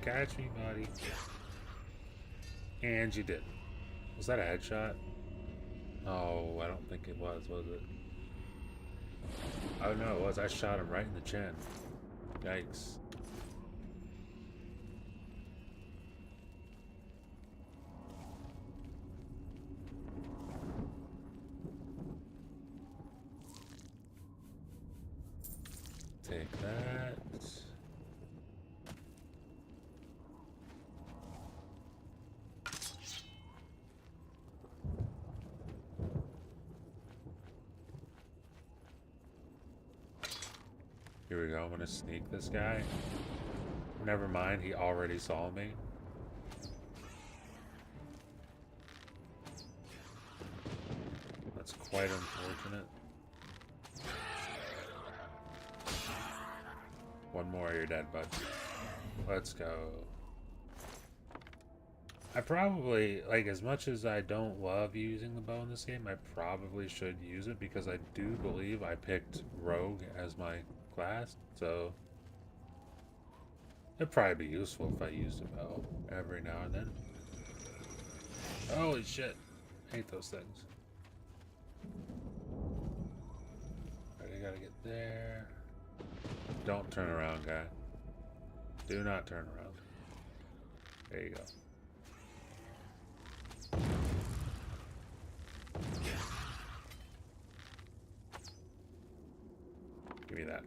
S1: Catch me, buddy. And you did. Was that a headshot? Oh, I don't think it was it? Oh no, it was. I shot him right in the chin. Yikes. Take that. Here we go. I'm gonna sneak this guy. Never mind, he already saw me. That's quite unfortunate. One more, you're dead, bud. Let's go. I probably, like, as much as I don't love using the bow in this game, I probably should use it because I do believe I picked Rogue as my class, so it'd probably be useful if I used a bow every now and then. Holy shit. I hate those things. Alright, I gotta get there. Don't turn around, guy. Do not turn around. There you go. Give me that.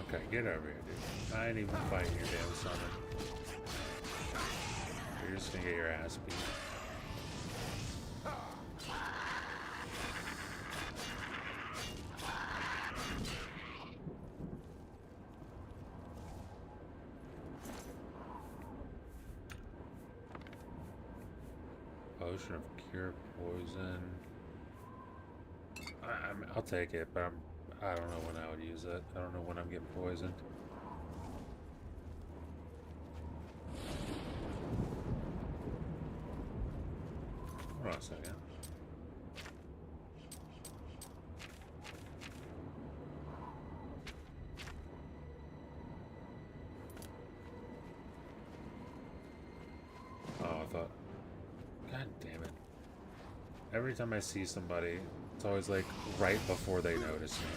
S1: Okay, get over here, dude. I ain't even fighting your damn summon. You're just gonna get your ass beat. Potion of cure poison. I'll take it, but I don't know when I would use it. I don't know when I'm getting poisoned. Hold on a second. Oh, I thought... God damn it. Every time I see somebody, it's always like right before they notice me.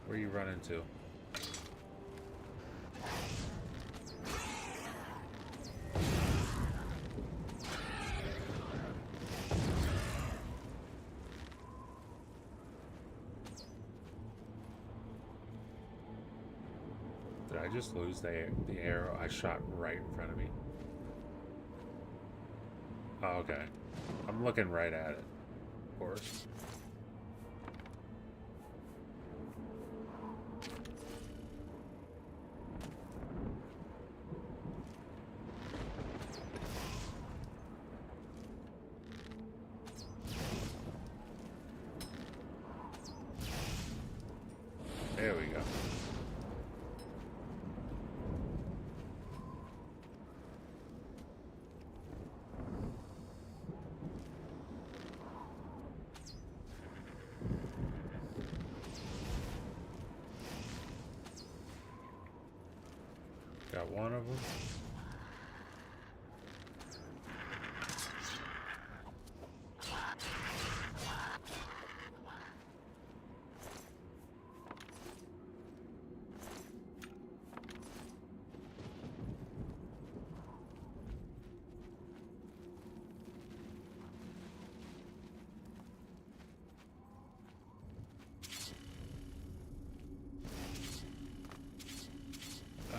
S1: Where you run into? Did I just lose the arrow I shot right in front of me? Oh, okay. I'm looking right at it, of course. There we go. Got one of them.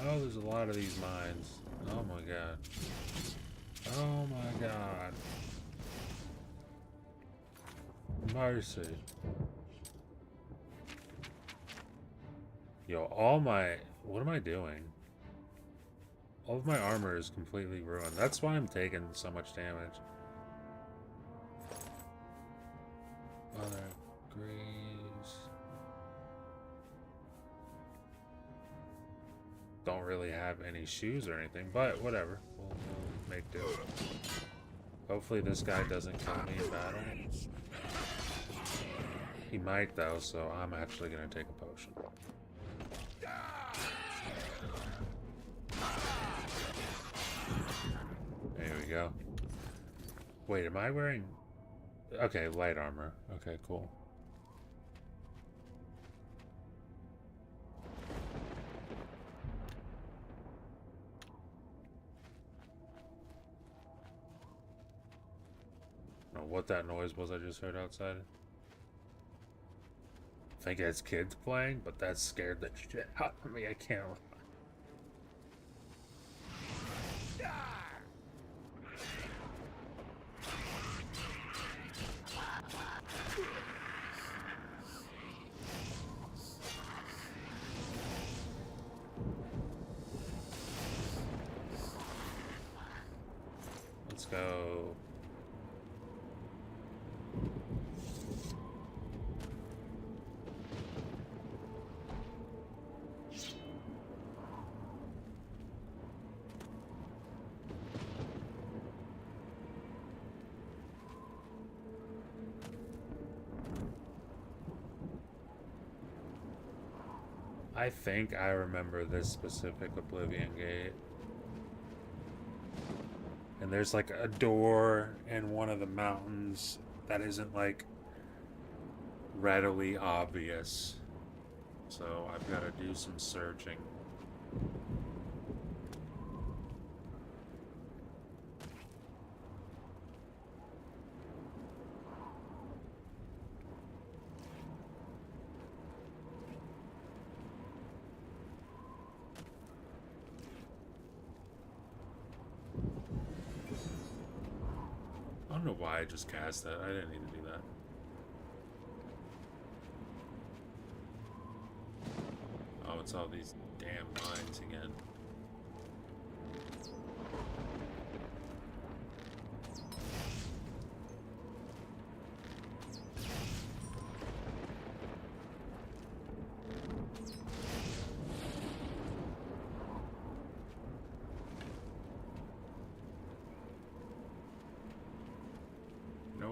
S1: Oh, there's a lot of these mines. Oh my god. Oh my god. Mercy. Yo, all my... What am I doing? All of my armor is completely ruined. That's why I'm taking so much damage. Mother Greaves. Don't really have any shoes or anything, but whatever. We'll make do. Hopefully this guy doesn't kill me in battle. He might though, so I'm actually gonna take a potion. There we go. Wait, am I wearing... Okay, light armor. Okay, cool. I don't know what that noise was I just heard outside. I think it's kids playing, but that scared the shit out of me. I can't lie. Let's go. I think I remember this specific Oblivion gate. And there's like a door in one of the mountains that isn't like readily obvious. So I've got to do some searching. I don't know why I just cast that. I didn't need to do that. Oh, it's all these damn mines again.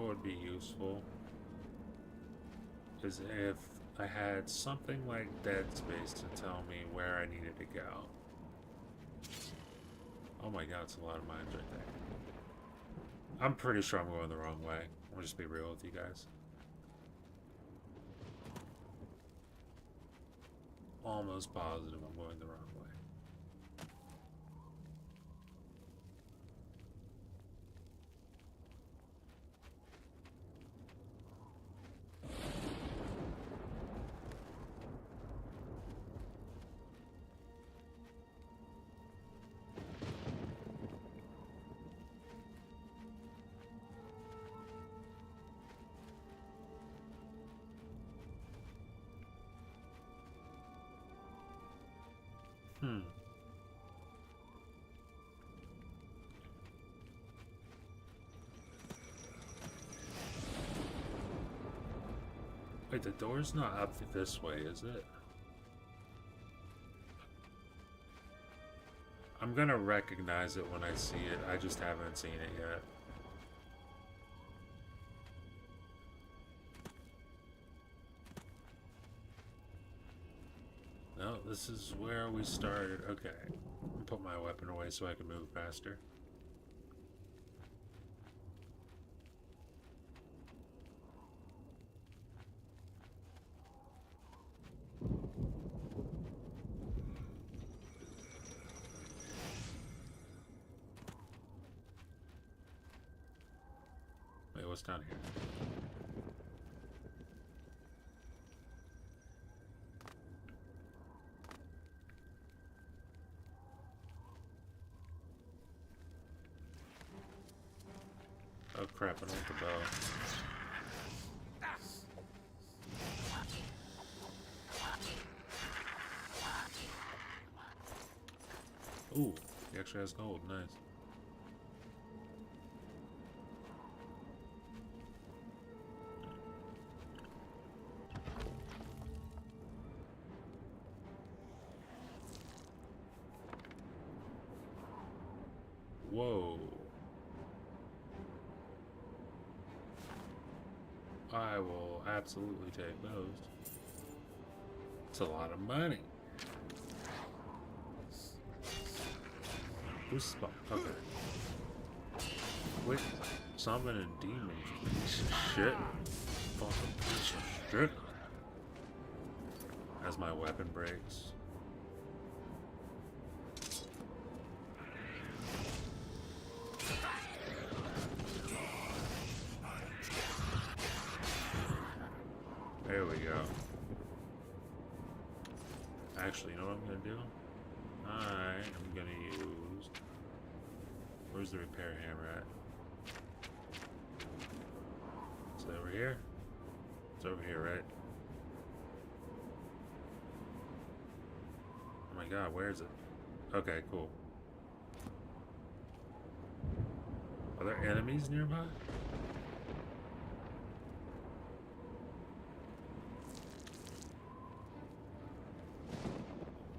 S1: Would be useful is if I had something like Dead Space to tell me where I needed to go. Oh my god, it's a lot of mines right there. I'm pretty sure I'm going the wrong way. I'll just be real with you guys. Almost positive I'm going the wrong way. Wait, the door's not up this way, is it? I'm gonna recognize it when I see it. I just haven't seen it yet. No, this is where we started. Okay. I'll put my weapon away so I can move faster. Wait, what's down here? Oh crap, I don't want the bow. Ooh, He actually has gold. Nice. Whoa. I will absolutely take those. It's a lot of money. Who's spot? Okay. Quit summoning demons, piece of shit. Fucking piece of shit. As my weapon breaks. There we go. Actually, you know what I'm gonna do? I am gonna use... Where's the repair hammer at? Is it over here? It's over here, right? Oh my god, where is it? Okay, cool. Are there enemies nearby?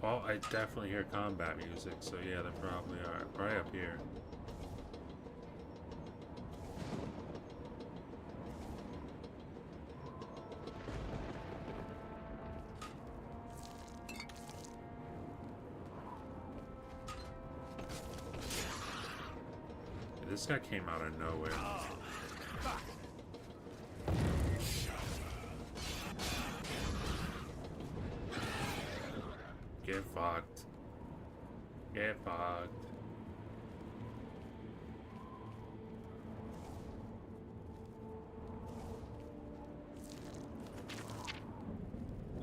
S1: Well, I definitely hear combat music, so yeah, they probably are. Probably up here. This guy came out of nowhere. Get fucked. Get fucked.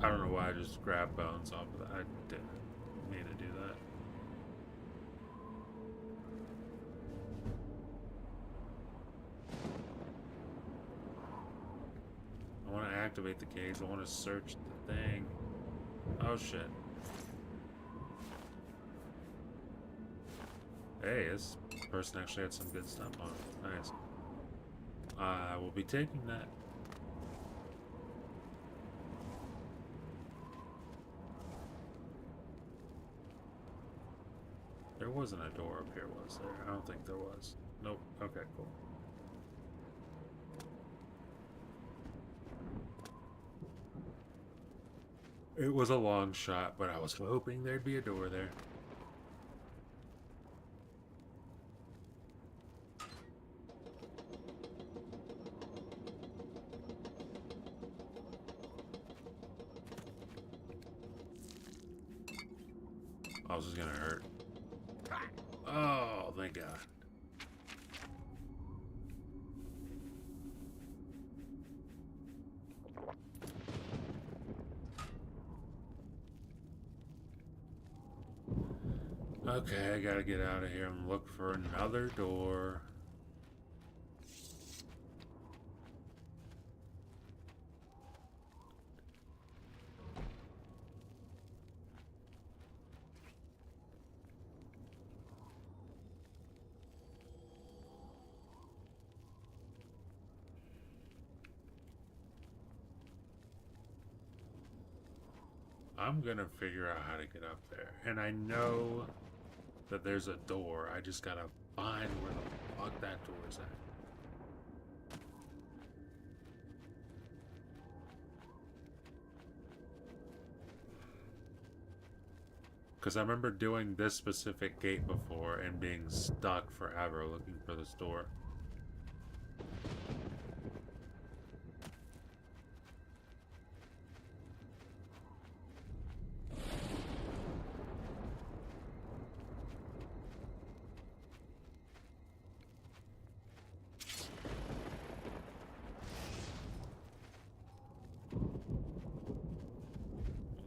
S1: I don't know why I just grabbed bones off of that. I didn't mean to do that. I want to activate the cage. I want to search the thing. Oh shit. Hey, this person actually had some good stuff on it. Nice. I will be taking that. There wasn't a door up here, was there? I don't think there was. Nope. Okay, cool. It was a long shot, but I was hoping there'd be a door there. Oh, this is gonna hurt. Oh, thank God. Okay, I gotta get out of here and look for another door. I'm gonna figure out how to get up there. And I know that there's a door. I just gotta find where the fuck that door is at. Because I remember doing this specific gate before and being stuck forever looking for this door.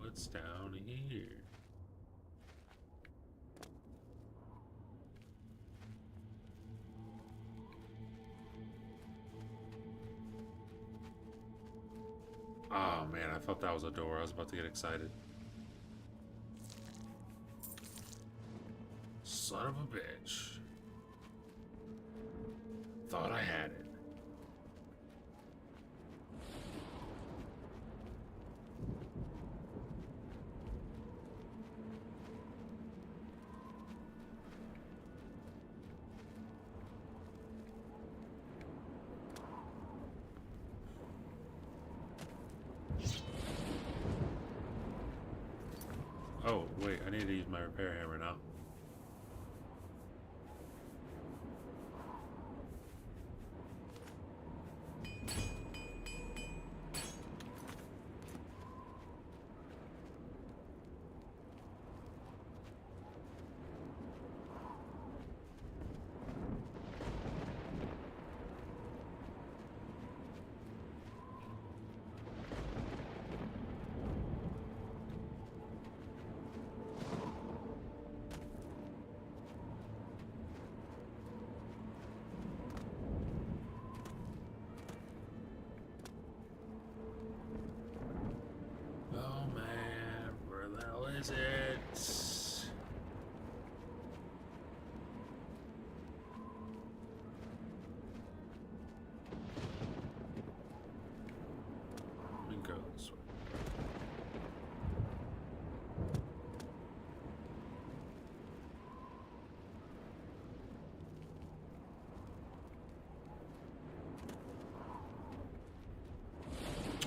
S1: What's down here? Oh man, I thought that was a door. I was about to get excited. Son of a bitch. Thought I had it. Oh, wait, I need to use my repair hammer now. Oh man, where the hell is it? Let me go this way.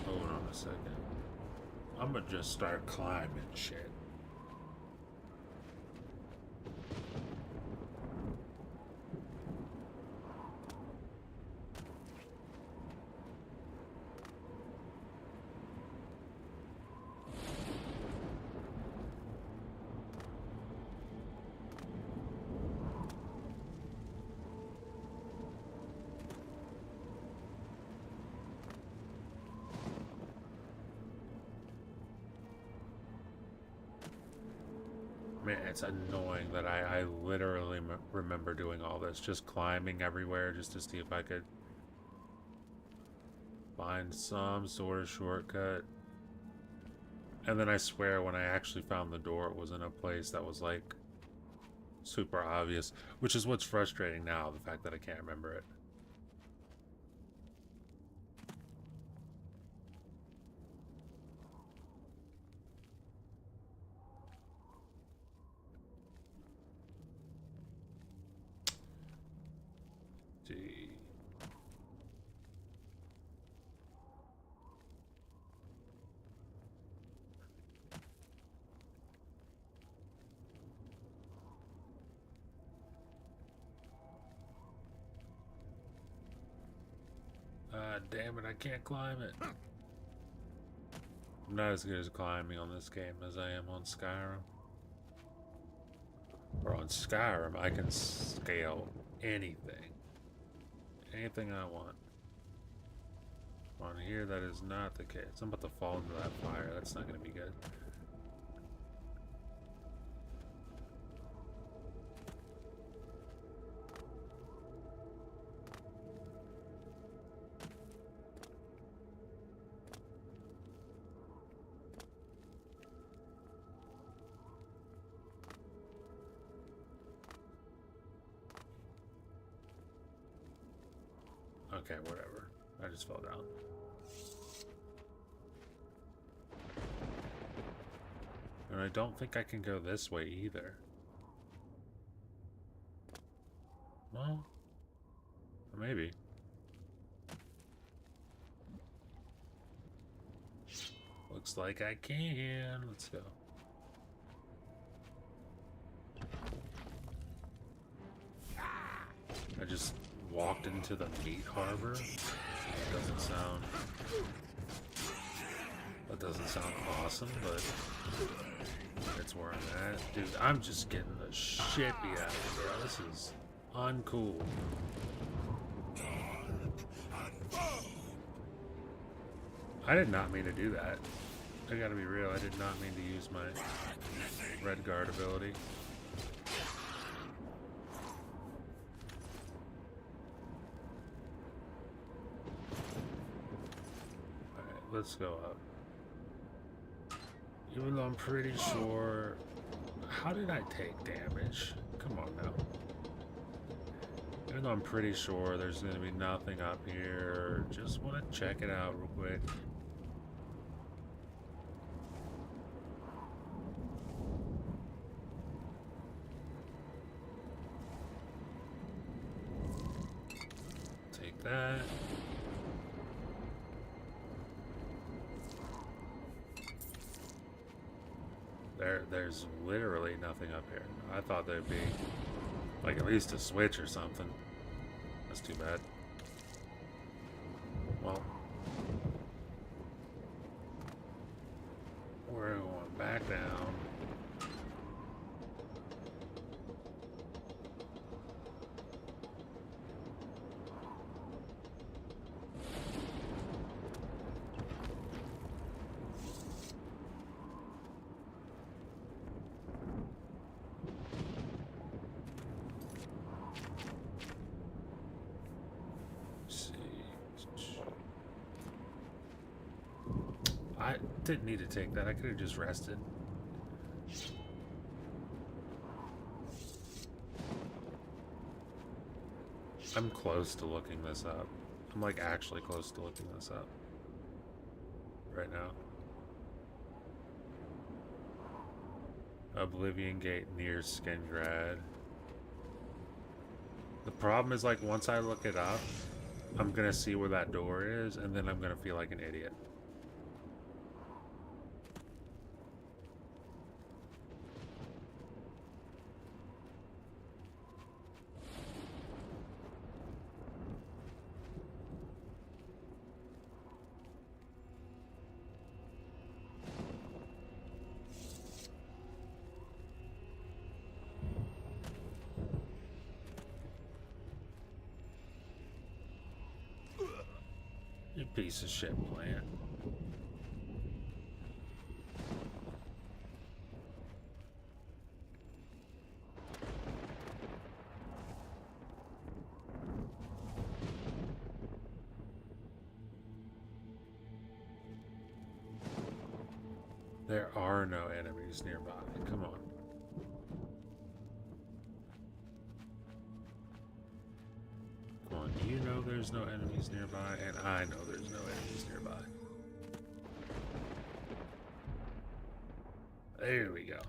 S1: Hold on a second. I'm gonna just start climbing shit. Man, it's annoying that I literally remember doing all this, just climbing everywhere just to see if I could find some sort of shortcut. And then I swear when I actually found the door, it was in a place that was like super obvious, which is what's frustrating now, the fact that I can't remember it. See. Damn it, I can't climb it. I'm not as good as climbing on this game as I am on Skyrim. Or on Skyrim, I can scale anything. Anything I want. On here, that is not the case. I'm about to fall into that fire. That's not going to be good. Okay, whatever. I just fell down. And I don't think I can go this way either. Well, maybe. Looks like I can. Let's go. I just walked into the meat harbor. That doesn't sound awesome, but it's where I'm at. Dude, I'm just getting the shit beat out of it, bro. This is uncool. I did not mean to do that. I gotta be real, I did not mean to use my red guard ability. Let's go up. Even though I'm pretty sure... How did I take damage? Come on now. Even though I'm pretty sure there's going to be nothing up here, just want to check it out real quick. Take that. There's literally nothing up here. I thought there'd be like at least a switch or something. That's too bad. Well, we're going back down. I didn't need to take that. I could have just rested. I'm close to looking this up. I'm like actually close to looking this up right now. Oblivion Gate near Skingrad. The problem is, like, once I look it up, I'm gonna see where that door is, and then I'm gonna feel like an idiot. You piece of shit plant. There are no enemies nearby. Come on. Come on, you know there's no enemies nearby, and I know there's no enemies nearby. There we go.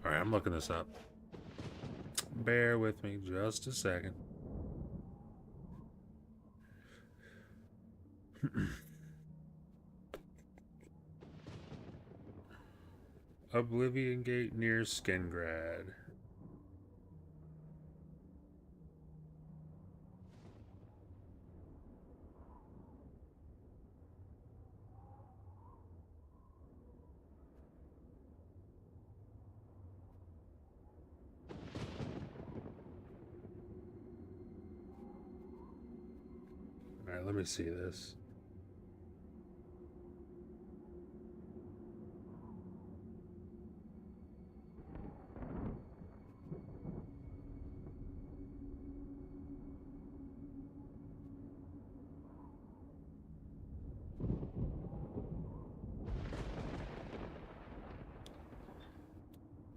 S1: Alright, I'm looking this up. Bear with me just a second. Oblivion Gate near Skingrad. Alright, let me see this.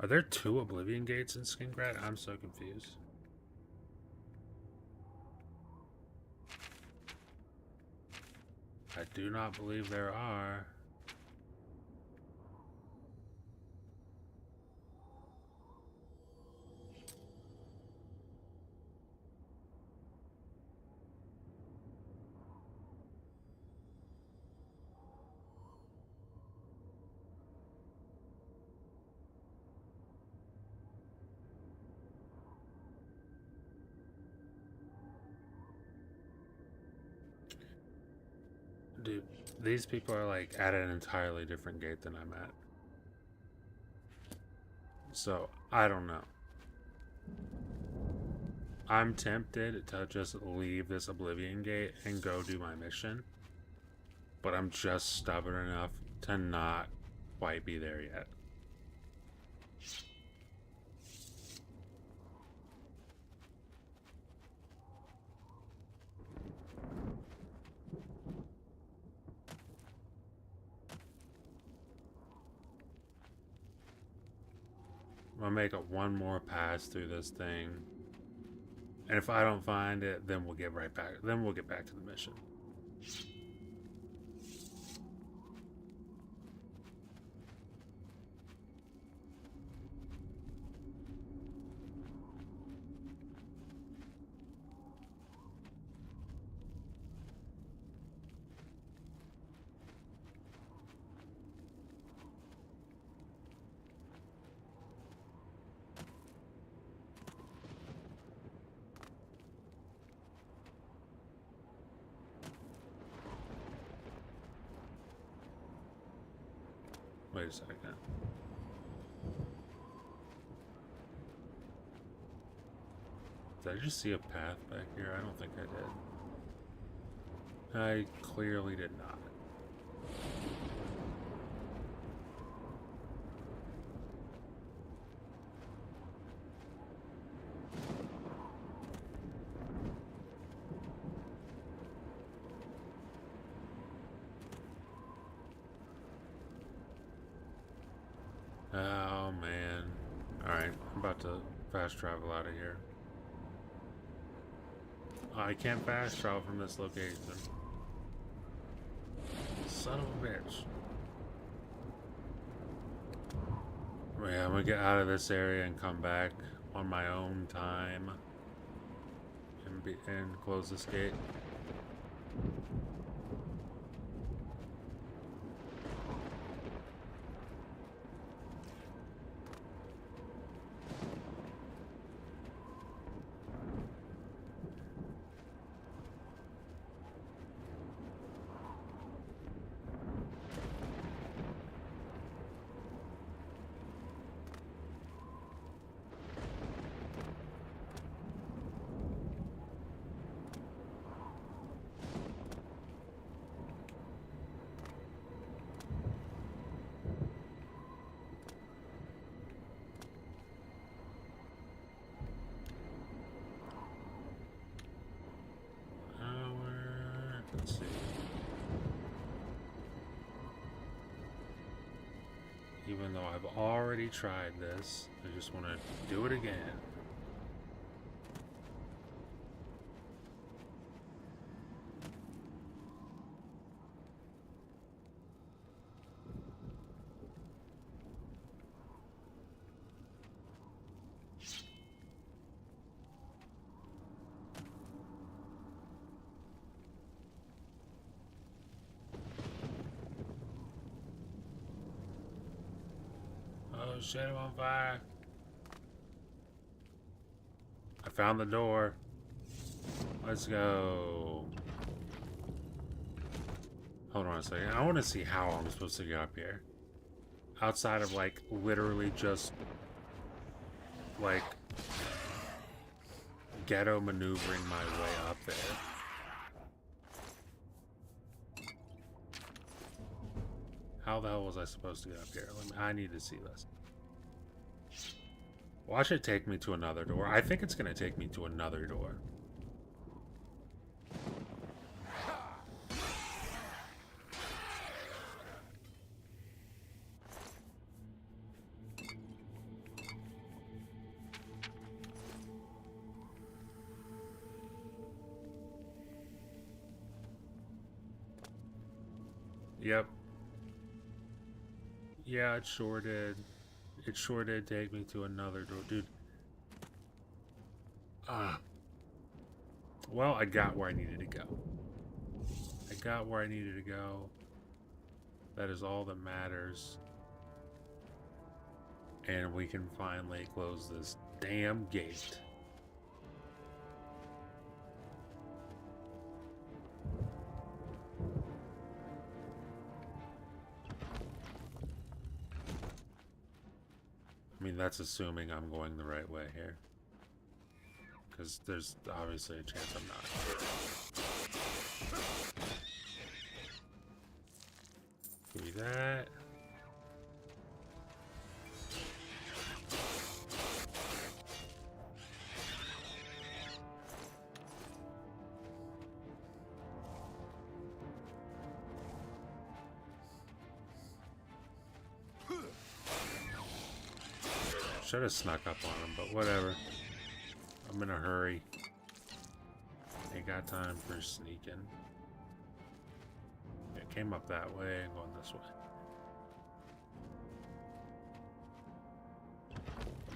S1: Are there two Oblivion Gates in Skingrad? I'm so confused. I do not believe there are. Dude, these people are like at an entirely different gate than I'm at. So, I don't know. I'm tempted to just leave this Oblivion Gate and go do my mission. But I'm just stubborn enough to not quite be there yet. I'm gonna make it one more pass through this thing. And if I don't find it, then we'll get right back. Then we'll get back to the mission. Wait a second. Did I just see a path back here? I don't think I did. I clearly did not. Oh man. Alright, I'm about to fast travel out of here. I can't fast travel from this location. Son of a bitch. Yeah, I'm gonna get out of this area and come back on my own time and close this gate. Let's see. Even though I've already tried this, I just want to do it again. Oh shit, I'm on fire. I found the door. Let's go. Hold on a second. I want to see how I'm supposed to get up here. Outside of, like, literally just, like, ghetto maneuvering my way up there. How the hell was I supposed to get up here? I need to see this. Watch it take me to another door. I think it's going to take me to another door. Yep. Yeah, it sure did. It sure did take me to another door, dude. Well, I got where I needed to go. I got where I needed to go. That is all that matters. And we can finally close this damn gate. I mean, that's assuming I'm going the right way here. Because there's obviously a chance I'm not. Give me that. should have snuck up on him, but whatever. I'm in a hurry. Ain't got time for sneaking. It came up that way and going this way.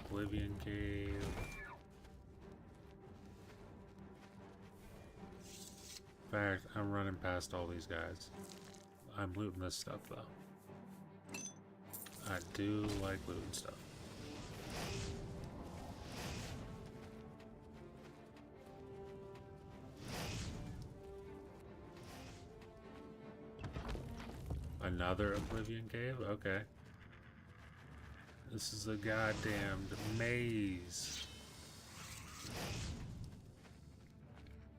S1: Oblivion cave. In fact, I'm running past all these guys. I'm looting this stuff though. I do like looting stuff. Another Oblivion cave? Okay. This is a goddamned maze.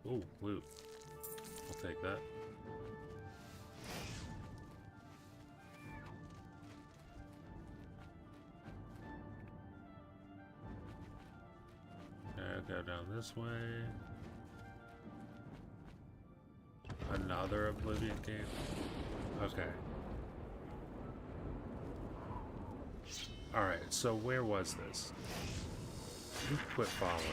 S1: Ooh, loot. I'll take that. Okay, I'll go down this way. Another Oblivion cave? Okay. Alright, so where was this? You quit following me.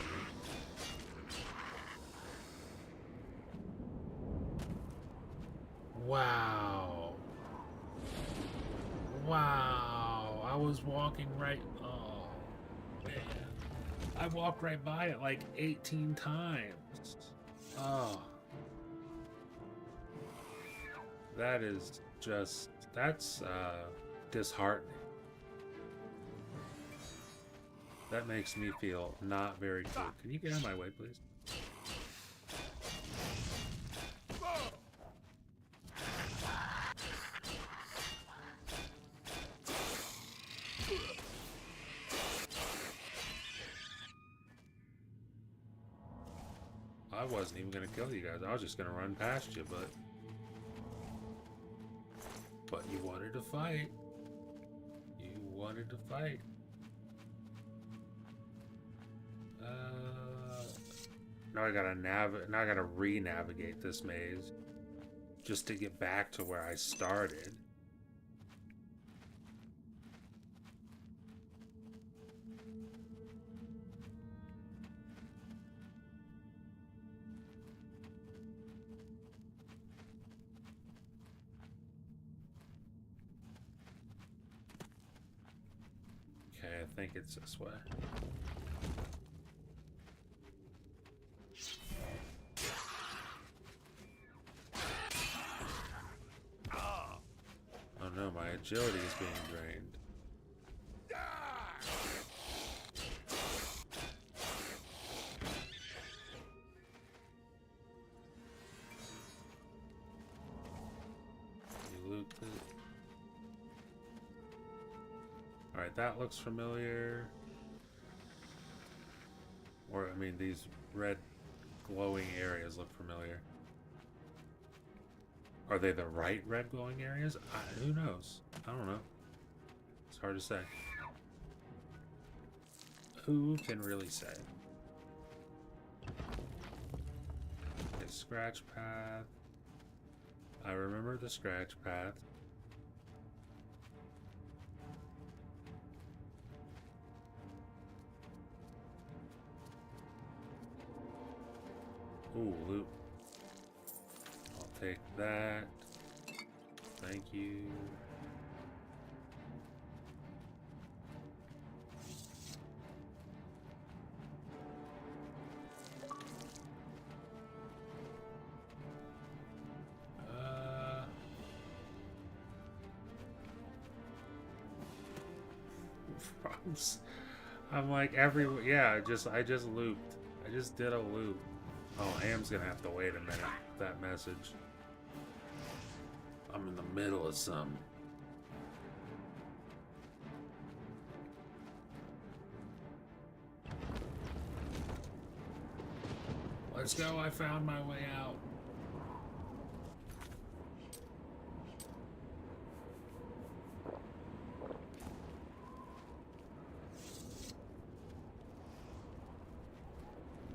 S1: Wow. Wow. I was walking right... Oh, man. I walked right by it like 18 times. Oh. That is just... That's, disheartening. That makes me feel not very good. Can you get out of my way, please? I wasn't even gonna kill you guys. I was just gonna run past you, but you wanted to fight. You wanted to fight. Now I gotta re-navigate this maze just to get back to where I started. Okay, I think it's this way. Oh no, my agility is being drained. You loot it. Alright, that looks familiar. Or, I mean, these red glowing areas look familiar. Are they the right red glowing areas? Who knows? I don't know. It's hard to say. Who can really say? Okay, scratch path. I remember the scratch path. Ooh, loot. I'll take that. Thank you. I'm like yeah, I just looped. I just did a loop. Oh, Ham's gonna have to wait a minute for that message. I'm in the middle of some. Let's go, I found my way out.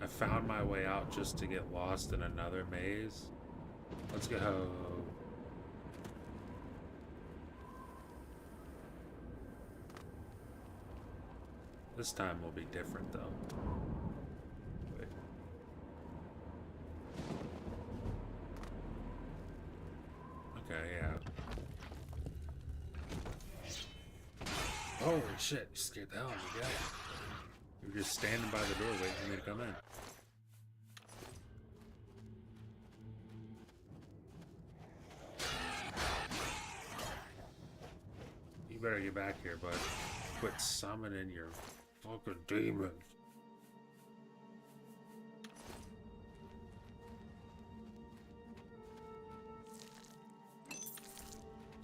S1: I found my way out just to get lost in another maze. Let's go. This time will be different, though. Wait. Okay, yeah. Holy shit, you scared the hell out of me, guy. You were just standing by the door waiting for me to come in. You better get back here, bud. Quit summoning your fucking demons.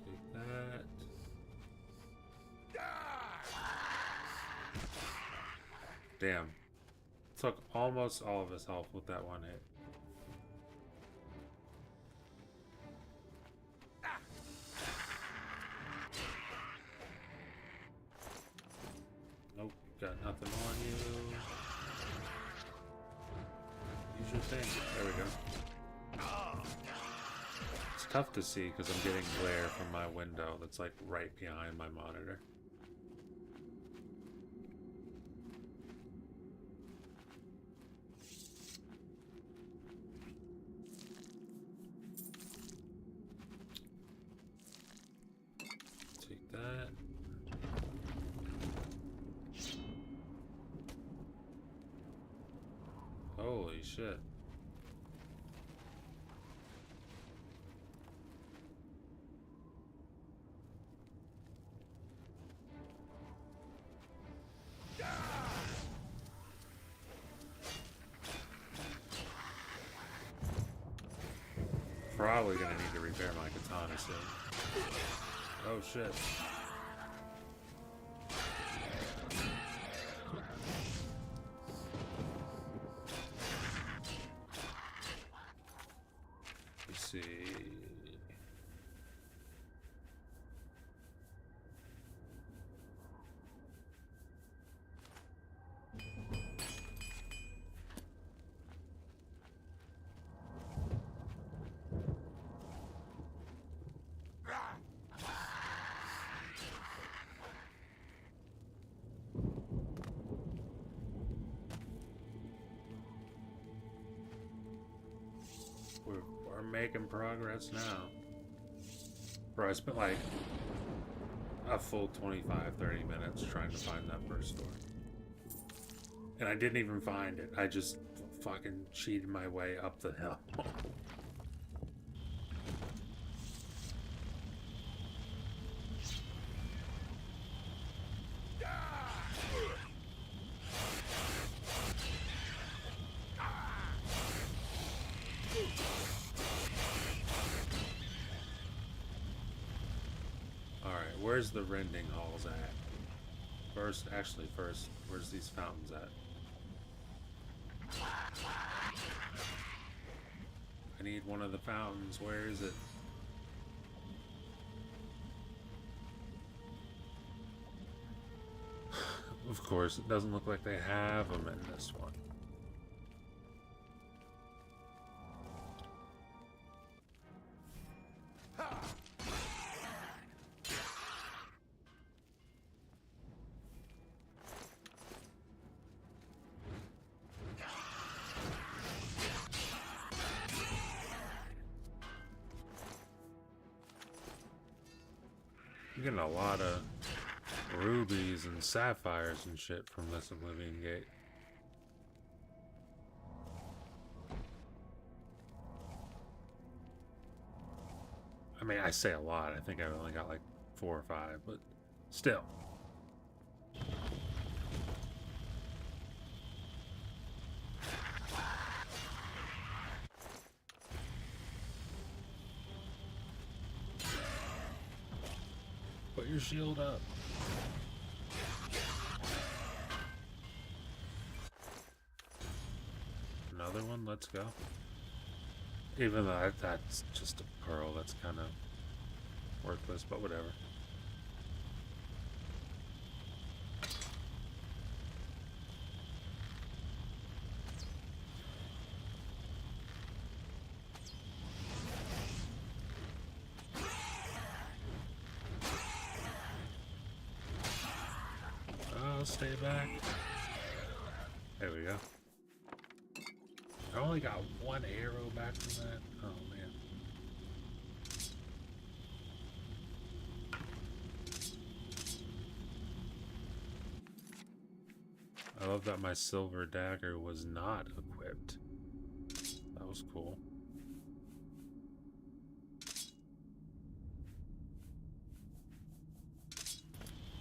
S1: Take that. Damn. Took almost all of his health with that one hit. Nope, got nothing on you. Use your thing. There we go. It's tough to see because I'm getting glare from my window that's like right behind my monitor. Take that. Holy shit. Probably gonna need to repair my katana soon. Oh shit. Let's see. We're making progress now. Bro, I spent like a full 25-30 minutes trying to find that first door. And I didn't even find it. I just fucking cheated my way up the hill. Where's the rending halls at? First, where's these fountains at? I need one of the fountains. Where is it? Of course, it doesn't look like they have them in this one. I'm getting a lot of rubies and sapphires and shit from this Oblivion gate. I mean, I say a lot. I think I've only got like 4 or 5, but still. Put your shield up. Another one, let's go. Even though that's just a pearl, that's kind of worthless, but whatever. stay back. There we go. I only got one arrow back from that. Oh man. I love that my silver dagger was not equipped. That was cool.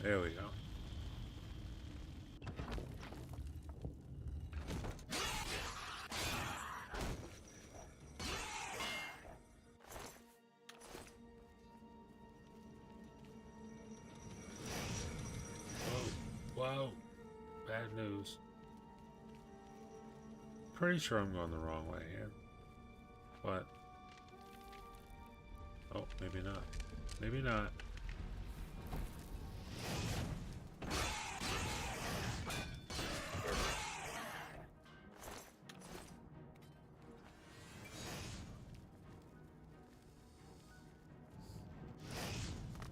S1: There we go. Whoa. Bad news. Pretty sure I'm going the wrong way here. But... oh, maybe not. Maybe not.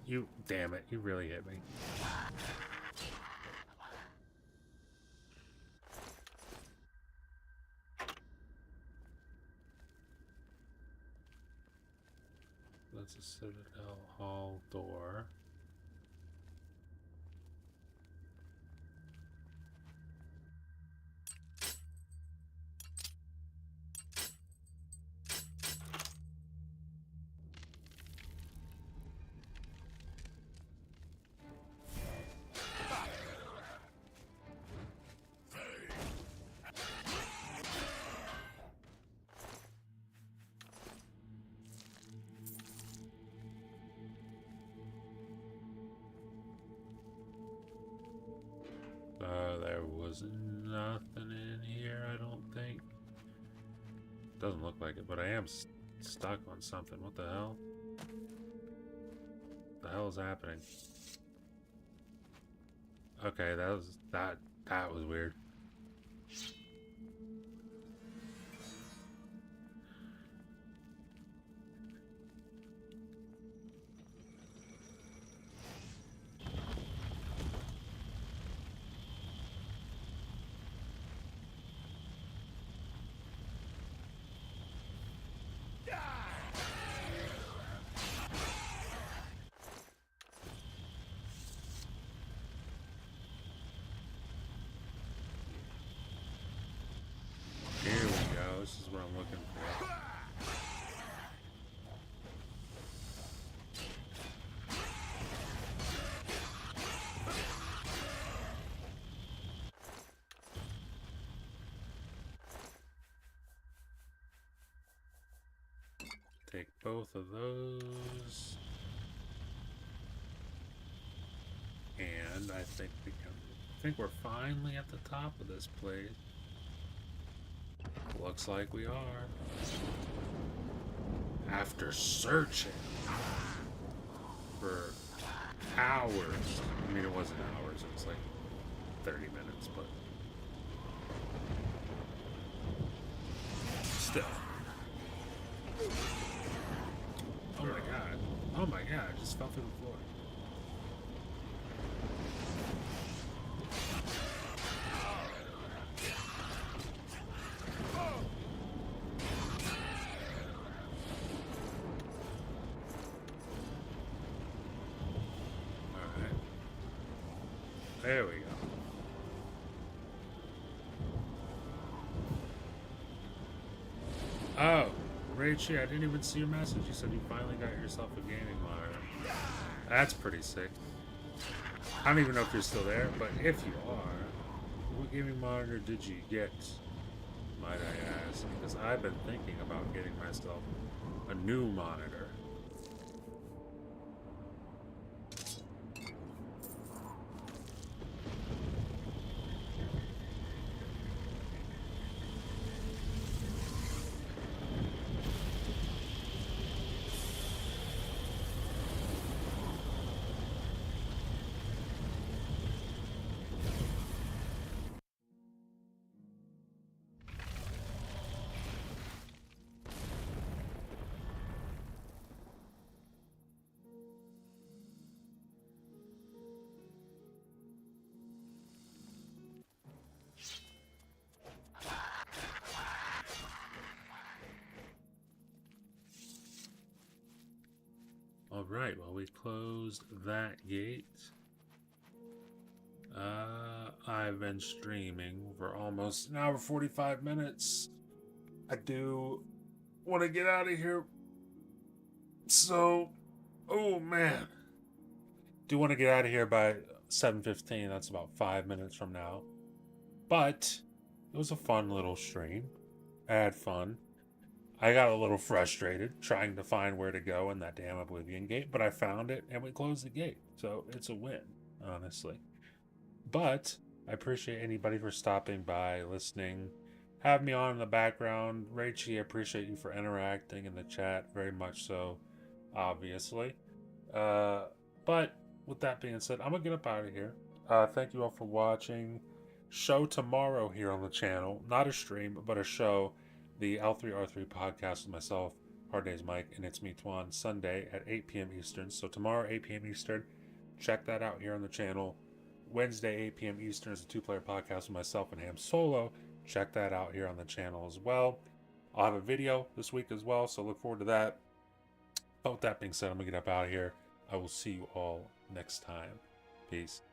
S1: You, damn it, you really hit me. That's a Citadel Hall door. There was nothing in here, I don't think. Doesn't look like it, but I am stuck on something. What the hell? The hell is happening? Okay, that was weird. Here we go. This is what I'm looking for. Take both of those. And I think we're finally at the top of this place. Looks like we are. After searching for hours. I mean, it wasn't hours, it was like 30 minutes, but still. Oh my god. Oh my god, I just fell through the floor. There we go. Oh, Rachie, I didn't even see your message. You said you finally got yourself a gaming monitor. That's pretty sick. I don't even know if you're still there, but if you are, what gaming monitor did you get, might I ask? Because I've been thinking about getting myself a new monitor. Alright, well, we closed that gate. I've been streaming for almost an hour 45 minutes. I do want to get out of here. So, oh man. Do want to get out of here by 7:15. That's about 5 minutes from now. But it was a fun little stream. I had fun. I got a little frustrated trying to find where to go in that damn Oblivion gate, but I found it and we closed the gate. So it's a win, honestly. But I appreciate anybody for stopping by, listening, have me on in the background. Rachie, I appreciate you for interacting in the chat, very much so, obviously. But with that being said, I'm gonna get up out of here. Thank you all for watching. Show tomorrow here on the channel, not a stream, but a show, the L3R3 podcast with myself, Hard Days Mike, and it's me, Twan, Sunday at 8 p.m. Eastern. So tomorrow, 8 p.m. Eastern, check that out here on the channel. Wednesday, 8 p.m. Eastern is a two-player podcast with myself and Ham Solo. Check that out here on the channel as well. I'll have a video this week as well, so look forward to that. But with that being said, I'm going to get up out of here. I will see you all next time. Peace.